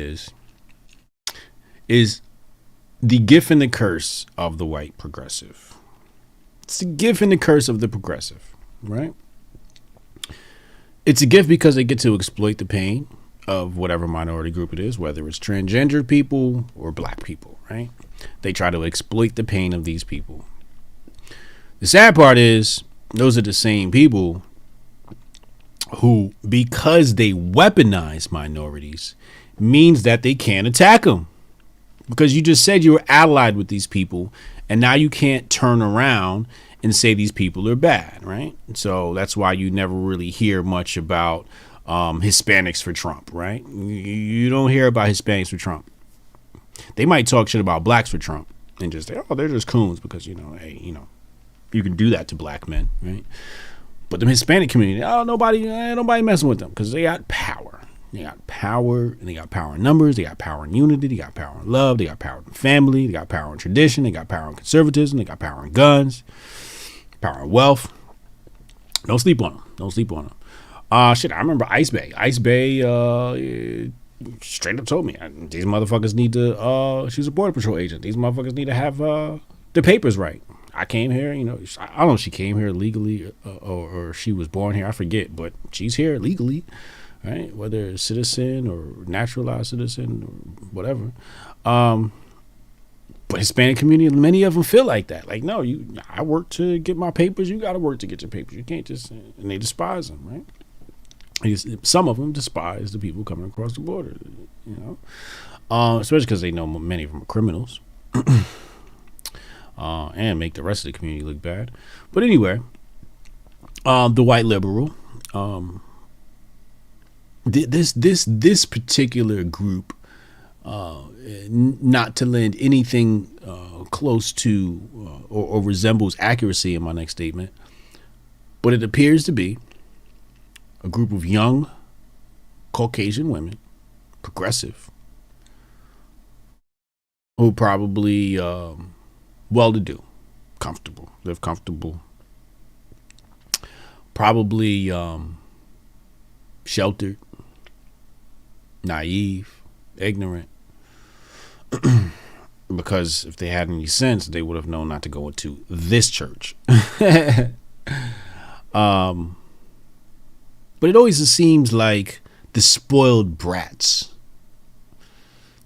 is the gift and the curse of the white progressive. It's the gift and the curse of the progressive, right? It's a gift because they get to exploit the pain of whatever minority group it is, whether it's transgender people or black people, right? They try to exploit the pain of these people. The sad part is those are the same people who, because they weaponize minorities, means that they can't attack them. Because you just said you were allied with these people, and now you can't turn around and say these people are bad, right? So that's why you never really hear much about Hispanics for Trump, right? You don't hear about Hispanics for Trump. They might talk shit about blacks for Trump and just say, oh, they're just coons because, hey, you can do that to black men, right? But the Hispanic community, oh, nobody messing with them because they got power. They got power, and they got power in numbers. They got power in unity. They got power in love. They got power in family. They got power in tradition. They got power in conservatism. They got power in guns, power in wealth. Don't sleep on them. Don't sleep on them. Shit, I remember Ice Bay. Ice Bay straight up told me, these motherfuckers need to, she was a Border Patrol agent. These motherfuckers need to have the papers right. I came here, I don't know if she came here legally or she was born here. I forget, but she's here legally, right? Whether it's citizen or naturalized citizen or whatever. But Hispanic community, many of them feel like that. Like, no, I work to get my papers. You got to work to get your papers. You can't just, and they despise them, right? Some of them despise the people coming across the border, especially because they know many of them are criminals. And make the rest of the community look bad. But anyway, the white liberal, this particular group, not to lend anything close to or resembles accuracy in my next statement, but it appears to be a group of young Caucasian women, progressive, who probably well-to-do, comfortable, live comfortable, probably sheltered, naive, ignorant, because if they had any sense, they would have known not to go into this church. But it always seems like the spoiled brats,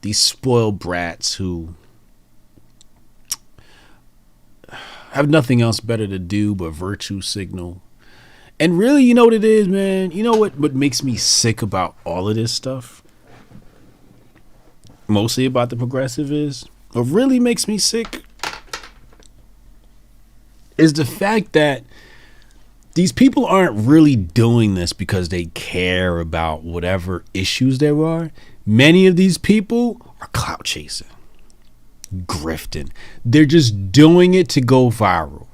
these spoiled brats who have nothing else better to do but virtue signal. And really, you know what it is, man? You know what makes me sick about all of this stuff? Mostly about the progressive is, what really makes me sick is the fact that these people aren't really doing this because they care about whatever issues there are. Many of these people are clout chasing, grifting. They're just doing it to go viral.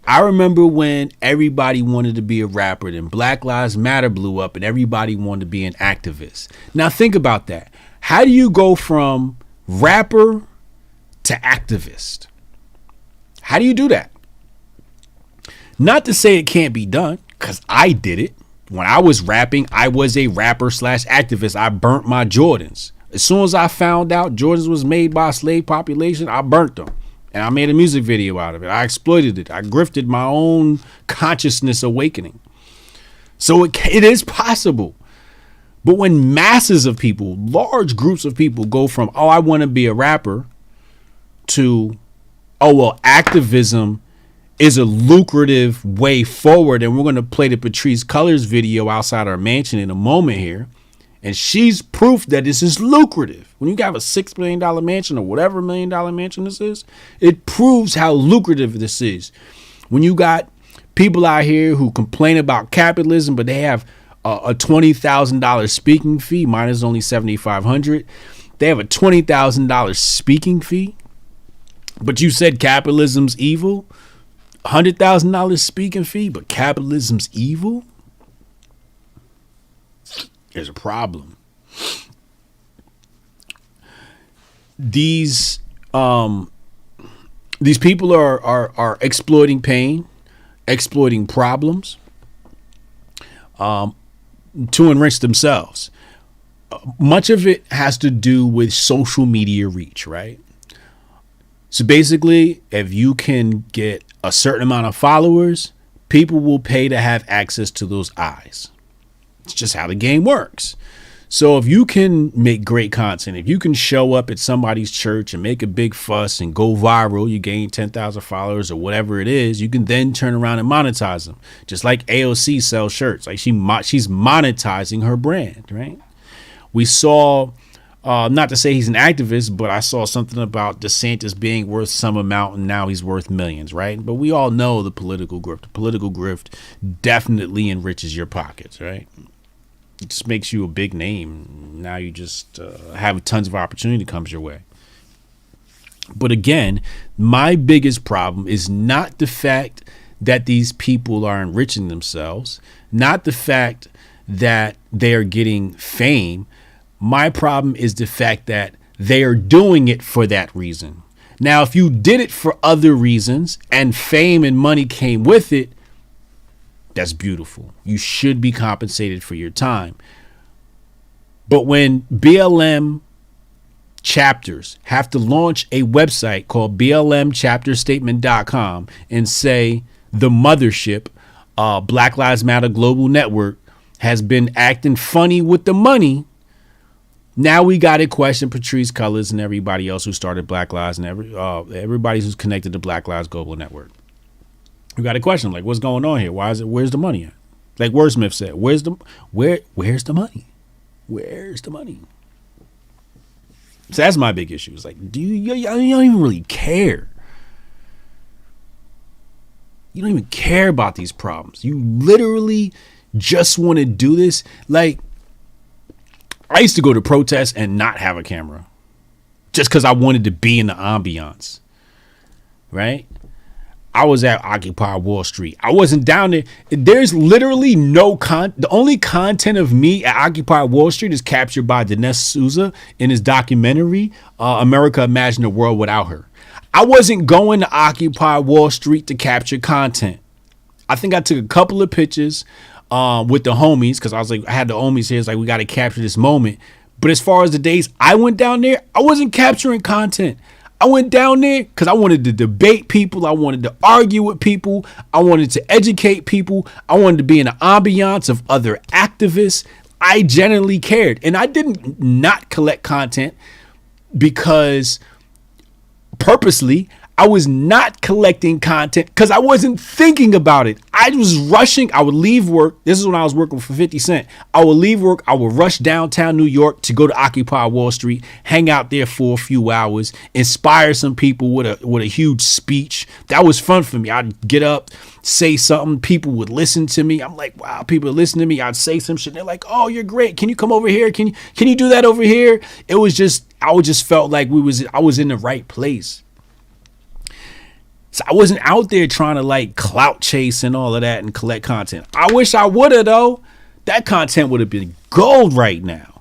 I remember when everybody wanted to be a rapper, then Black Lives Matter blew up and everybody wanted to be an activist. Now think about that. How do you go from rapper to activist? How do you do that? Not to say it can't be done, because I did it. When I was rapping, I was a rapper / activist. I burnt my Jordans. As soon as I found out Jordans was made by a slave population, I burnt them. And I made a music video out of it. I exploited it. I grifted my own consciousness awakening. So it is possible. But when masses of people, large groups of people go from, oh, I want to be a rapper to, oh, well, activism is a lucrative way forward. And we're going to play the Patrice Colors video outside our mansion in a moment here. And she's proof that this is lucrative. When you have a $6 million mansion or whatever $1 million mansion this is, it proves how lucrative this is. When you got people out here who complain about capitalism, but they have a $20,000 speaking fee, mine is only $7,500. They have a $20,000 speaking fee, but you said capitalism's evil. $100,000 speaking fee, but capitalism's evil. There's a problem. These people are exploiting pain, exploiting problems, to enrich themselves. Much of it has to do with social media reach, right? So basically, if you can get a certain amount of followers, people will pay to have access to those eyes. It's just how the game works. So if you can make great content, if you can show up at somebody's church and make a big fuss and go viral, you gain 10,000 followers or whatever it is, you can then turn around and monetize them. Just like AOC sells shirts, like she's monetizing her brand, right? We saw Not to say he's an activist, but I saw something about DeSantis being worth some amount and now he's worth millions, right? But we all know the political grift. The political grift definitely enriches your pockets, right? It just makes you a big name. Now you just have tons of opportunity comes your way. But again, my biggest problem is not the fact that these people are enriching themselves, not the fact that they are getting fame. My problem is the fact that they are doing it for that reason. Now, if you did it for other reasons and fame and money came with it, that's beautiful. You should be compensated for your time. But when BLM chapters have to launch a website called blmchapterstatement.com and say the mothership, Black Lives Matter Global Network, has been acting funny with the money, now we got to question Patrisse Cullors and everybody else who started Black Lives and everybody who's connected to Black Lives Global Network. We got to question, like, what's going on here? Why is it? Where's the money at? Like Wordsmith said, where's the money? Where's the money? So that's my big issue. It's like, you don't even really care. You don't even care about these problems. You literally just want to do this. Like, I used to go to protests and not have a camera just because I wanted to be in the ambiance, right? I was at Occupy Wall Street. I wasn't down there. There's literally no the only content of me at Occupy Wall Street is captured by Dinesh Souza in his documentary, America Imagine a World Without Her. I wasn't going to Occupy Wall Street to capture content. I think I took a couple of pictures with the homies because I was like, I had the homies here. It's like, we got to capture this moment. But as far as the days I went down there, I wasn't capturing content. I went down there because I wanted to debate people. I wanted to argue with people. I wanted to educate people. I wanted to be in the ambiance of other activists. I genuinely cared. And I didn't not collect content because purposely I was not collecting content because I wasn't thinking about it. I was rushing. I would leave work. This is when I was working for 50 Cent. I would leave work. I would rush downtown New York to go to Occupy Wall Street, hang out there for a few hours, inspire some people with a huge speech. That was fun for me. I'd get up, say something. People would listen to me. I'm like, wow, people are listening to me. I'd say some shit. They're like, oh, you're great. Can you come over here? Can you do that over here? It was just, I just felt like I was in the right place. So I wasn't out there trying to like clout chase and all of that and collect content. I wish I would have, though. That content would have been gold right now.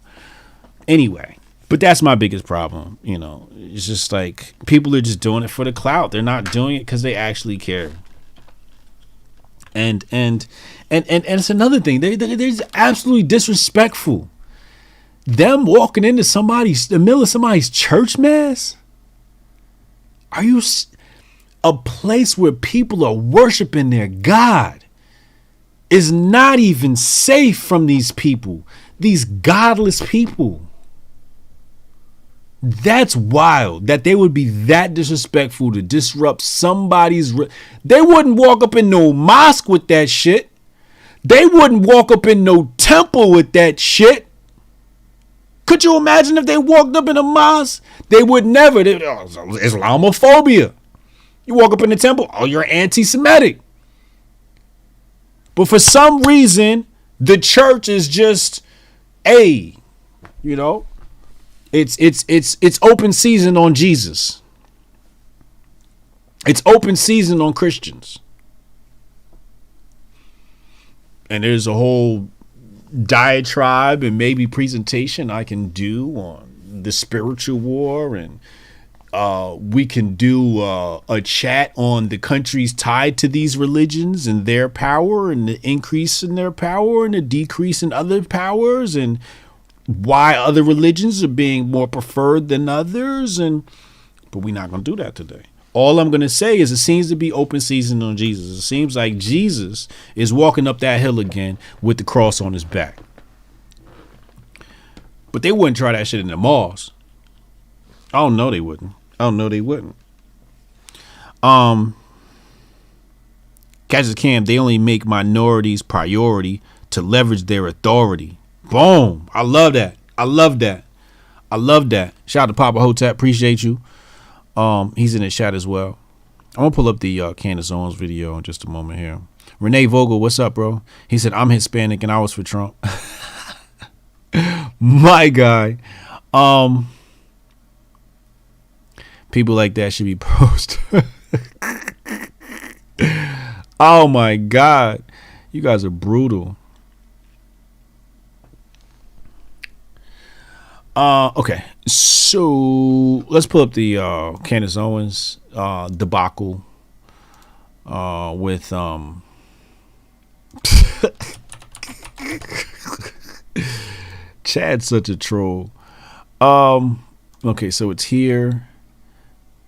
Anyway, but that's my biggest problem. You know, it's just like people are just doing it for the clout. They're not doing it because they actually care. And it's another thing. They're absolutely disrespectful. Them walking into the middle of somebody's church mass. Are you? A place where people are worshiping their God is not even safe from these people, these godless people. That's wild that they would be that disrespectful to disrupt somebody's. They wouldn't walk up in no mosque with that shit. They wouldn't walk up in no temple with that shit. Could you imagine if they walked up in a mosque? They would never. Islamophobia. You walk up in the temple, oh, you're anti-Semitic. But for some reason, the church is just, it's open season on Jesus. It's open season on Christians. And there's a whole diatribe and maybe presentation I can do on the spiritual war, and we can do a chat on the countries tied to these religions and their power and the increase in their power and the decrease in other powers and why other religions are being more preferred than others. But we're not going to do that today. All I'm going to say is it seems to be open season on Jesus. It seems like Jesus is walking up that hill again with the cross on his back. But they wouldn't try that shit in the malls. Oh, no, they wouldn't. Catch Cam, they only make minorities priority to leverage their authority. Boom. I love that. I love that. Shout out to Papa Hotep. Appreciate you. He's in the chat as well. I'm gonna pull up the Candace Owens video in just a moment here. Renee Vogel, what's up, bro? He said, I'm Hispanic and I was for Trump. My guy. People like that should be posted. Oh my God. You guys are brutal. Okay, so let's pull up the Candace Owens debacle with Chad's such a troll. Okay, so it's here.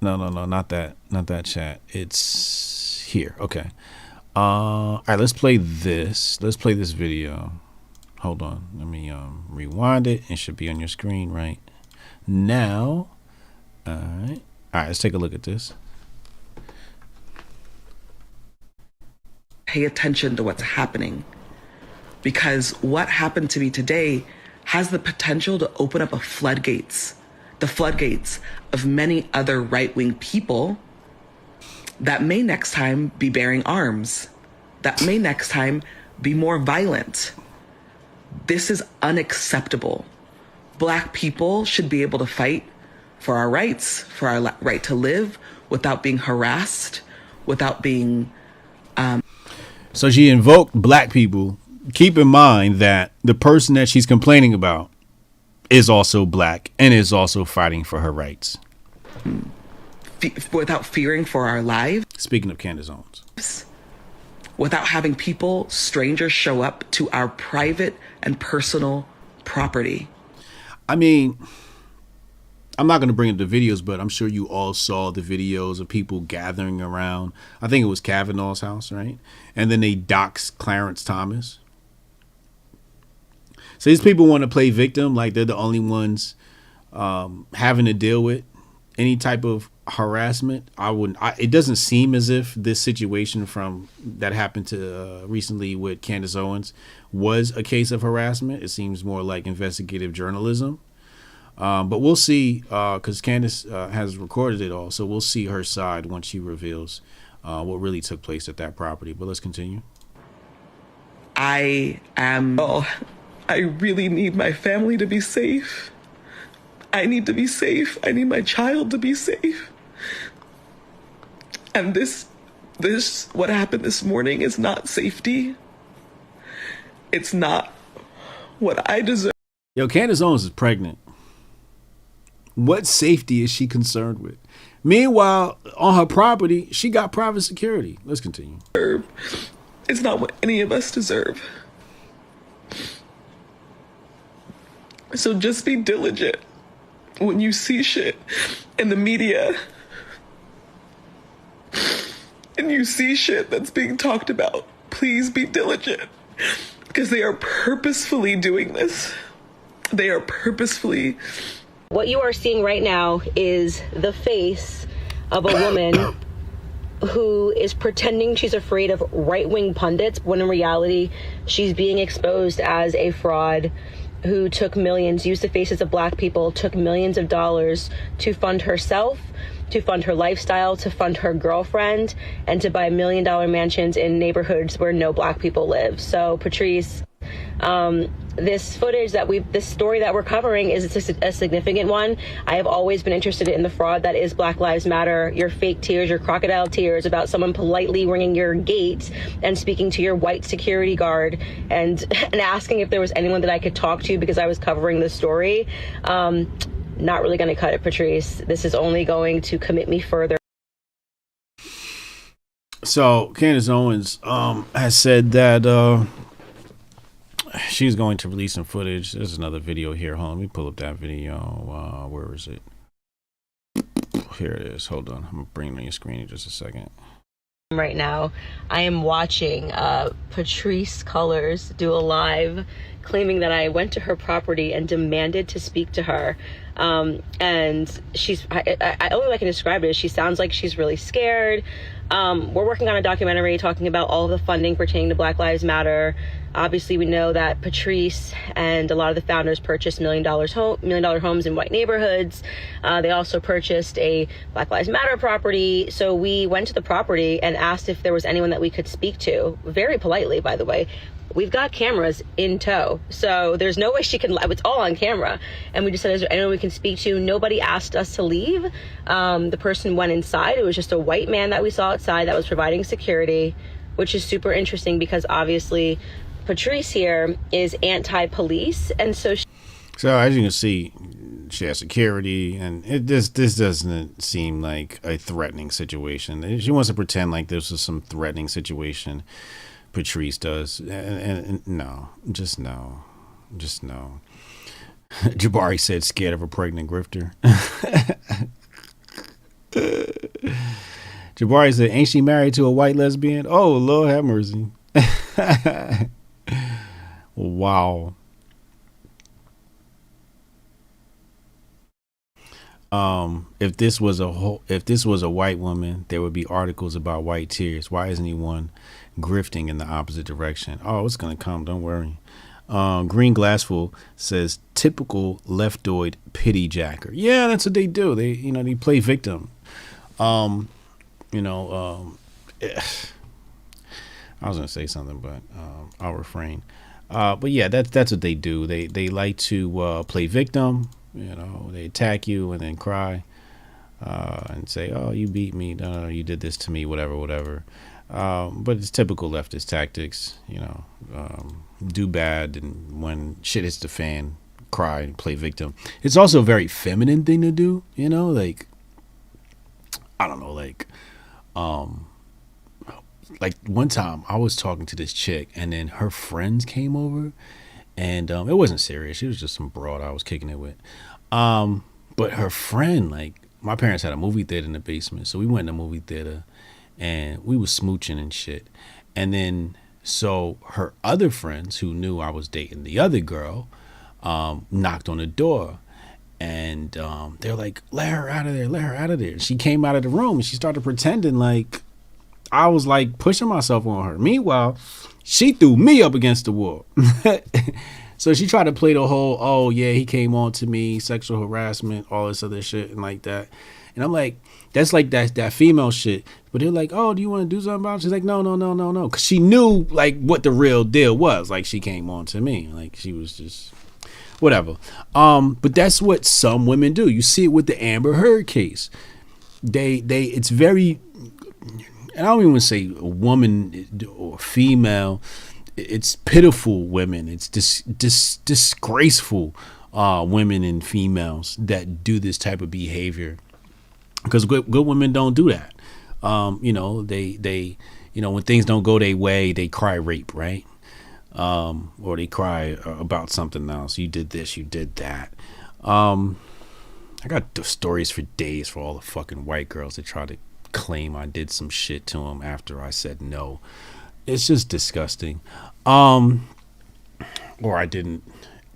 No, not that chat. It's here. Okay. All right, let's play this. Let's play this video. Hold on. Let me rewind it. It should be on your screen right now. All right. All right, let's take a look at this. Pay attention to what's happening, because what happened to me today has the potential to open up the floodgates of many other right-wing people that may next time be bearing arms, that may next time be more violent. This is unacceptable. Black people should be able to fight for our rights, for our right to live without being harassed, without being... So she invoked black people. Keep in mind that the person that she's complaining about is also black and is also fighting for her rights. Without fearing for our lives. Speaking of Candace Owens. Without having people, strangers, show up to our private and personal property. I mean, I'm not going to bring up the videos, but I'm sure you all saw the videos of people gathering around. I think it was Kavanaugh's house, right? And then they doxed Clarence Thomas. So these people want to play victim, like they're the only ones having to deal with any type of harassment. It doesn't seem as if this situation from that happened to recently with Candace Owens was a case of harassment. It seems more like investigative journalism. But we'll see, because Candace has recorded it all. So we'll see her side once she reveals what really took place at that property. But let's continue. I really need my family to be safe. I need to be safe. I need my child to be safe. And this, what happened this morning is not safety. It's not what I deserve. Yo, Candace Owens is pregnant. What safety is she concerned with? Meanwhile, on her property, she got private security. Let's continue. It's not what any of us deserve. So just be diligent when you see shit in the media and you see shit that's being talked about. Please be diligent, because they are purposefully doing this. They are purposefully. What you are seeing right now is the face of a woman who is pretending she's afraid of right-wing pundits, when in reality, she's being exposed as a fraud who took millions, used the faces of black people, took millions of dollars to fund herself, to fund her lifestyle, to fund her girlfriend, and to buy $1 million mansions in neighborhoods where no black people live. So, Patrice, this footage this story that we're covering is a significant one. I have always been interested in the fraud that is Black Lives Matter, your fake tears, your crocodile tears about someone politely ringing your gate and speaking to your white security guard and asking if there was anyone that I could talk to because I was covering the story. Not really going to cut it, Patrice. This is only going to commit me further. So Candace Owens has said that she's going to release some footage. There's another video here. Hold on, let me pull up that video. Where is it? Here it is. Hold on. I'm going to bring it on your screen in just a second. Right now, I am watching Patrice Cullors do a live claiming that I went to her property and demanded to speak to her. And she's, I only way I can describe it is she sounds like she's really scared. We're working on a documentary talking about all of the funding pertaining to Black Lives Matter. Obviously, we know that Patrice and a lot of the founders purchased $1 million homes in white neighborhoods. They also purchased a Black Lives Matter property. So we went to the property and asked if there was anyone that we could speak to, very politely, by the way. We've got cameras in tow, so there's no way she can, it's all on camera. And we just said, is there anyone we can speak to? Nobody asked us to leave. The person went inside. It was just a white man that we saw outside that was providing security, which is super interesting because obviously Patrice here is anti-police. And so as you can see, she has security, and this doesn't seem like a threatening situation. She wants to pretend like this was some threatening situation. Patrice does, and no. Jabari said scared of a pregnant grifter. Jabari said, ain't she married to a white lesbian? Oh, Lord have mercy. Wow. If this was a white woman, there would be articles about white tears. Why isn't he one grifting in the opposite direction? Oh, it's gonna come, don't worry. Green Glassful says typical leftoid pity jacker. Yeah, that's what they do. They play victim. I was gonna say something, but I'll refrain. But yeah, that's what they do. They like to play victim. They attack you and then cry and say, "Oh, you beat me. No, you did this to me. Whatever." But it's typical leftist tactics. Do bad, and when shit hits the fan, cry and play victim. It's also a very feminine thing to do. Like I don't know, like one time I was talking to this chick, and then her friends came over. And it wasn't serious. It was just some broad I was kicking it with. But her friend, my parents had a movie theater in the basement. So we went in the movie theater and we was smooching and shit. And then so her other friends who knew I was dating the other girl knocked on the door. And they're like, let her out of there. She came out of the room and she started pretending like I was like pushing myself on her. Meanwhile, she threw me up against the wall. So she tried to play the whole, oh yeah, he came on to me, sexual harassment, all this other shit and like that. And I'm like, that's like that female shit. But they're like, oh, do you want to do something about it? She's like, no. Because she knew like what the real deal was. Like she came on to me. Like she was just whatever. But that's what some women do. You see it with the Amber Heard case. It's very, and I don't even want to say a woman or female. It's pitiful women. It's disgraceful women and females that do this type of behavior. Because good women don't do that. They when things don't go their way, they cry rape, right? Or they cry about something else. You did this, you did that. I got the stories for days for all the fucking white girls that try to claim I did some shit to them after I said no. It's just disgusting. Or I didn't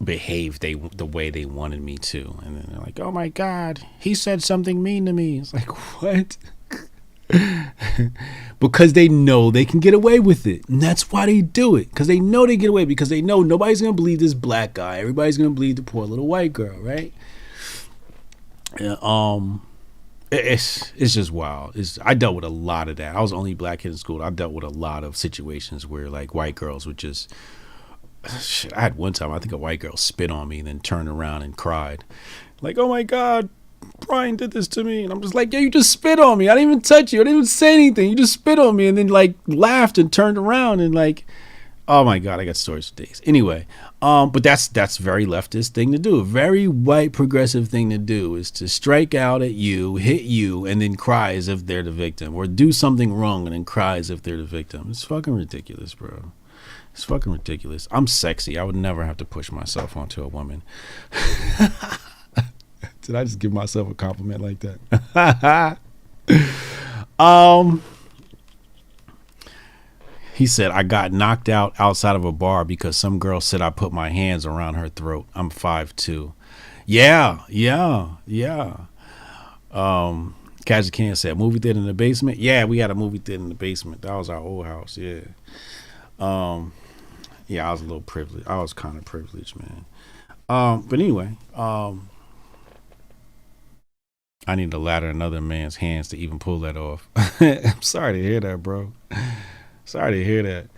behave the way they wanted me to. And then they're like, oh my God, he said something mean to me. It's like, what? Because they know they can get away with it. And that's why they do it. Because they know they get away. Because they know nobody's going to believe this black guy. Everybody's going to believe the poor little white girl, right? It's just wild. I dealt with a lot of that. I was the only black kid in school. I dealt with a lot of situations where like white girls would just shit. I had one time I think a white girl spit on me and then turned around and cried like, oh my God, Brian did this to me. And I'm just like, yeah, you just spit on me. I didn't even touch you. I didn't even say anything. You just spit on me and then like laughed and turned around and like, oh my God, I got stories for days. Anyway, but that's very leftist thing to do. A very white progressive thing to do is to strike out at you, hit you, and then cry as if they're the victim, or do something wrong and then cry as if they're the victim. It's fucking ridiculous, bro. It's fucking ridiculous. I'm sexy. I would never have to push myself onto a woman. Did I just give myself a compliment like that? He said, I got knocked out outside of a bar because some girl said I put my hands around her throat. I'm 5'2". Yeah. Kaja Can said, movie theater in the basement. Yeah, we had a movie theater in the basement. That was our old house. Yeah. Yeah, I was a little privileged. I was kind of privileged, man. But anyway, I need to ladder another man's hands to even pull that off. I'm sorry to hear that, bro. Sorry to hear that.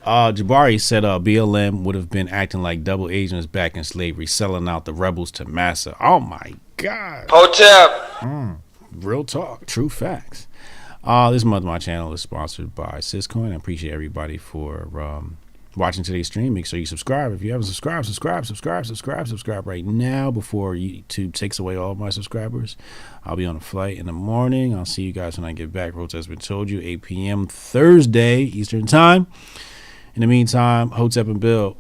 Jabari said BLM would have been acting like double agents back in slavery, selling out the rebels to massa. Oh my God. Hotep. Real talk. True facts. This month my channel is sponsored by Syscoin. I appreciate everybody for watching today's stream. Make sure you subscribe. If you haven't subscribed, subscribe right now before YouTube takes away all of my subscribers. I'll be on a flight in the morning. I'll see you guys when I get back. Roads has been told you, 8 p.m. Thursday Eastern time. In the meantime, Hotep and Bill,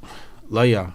love y'all.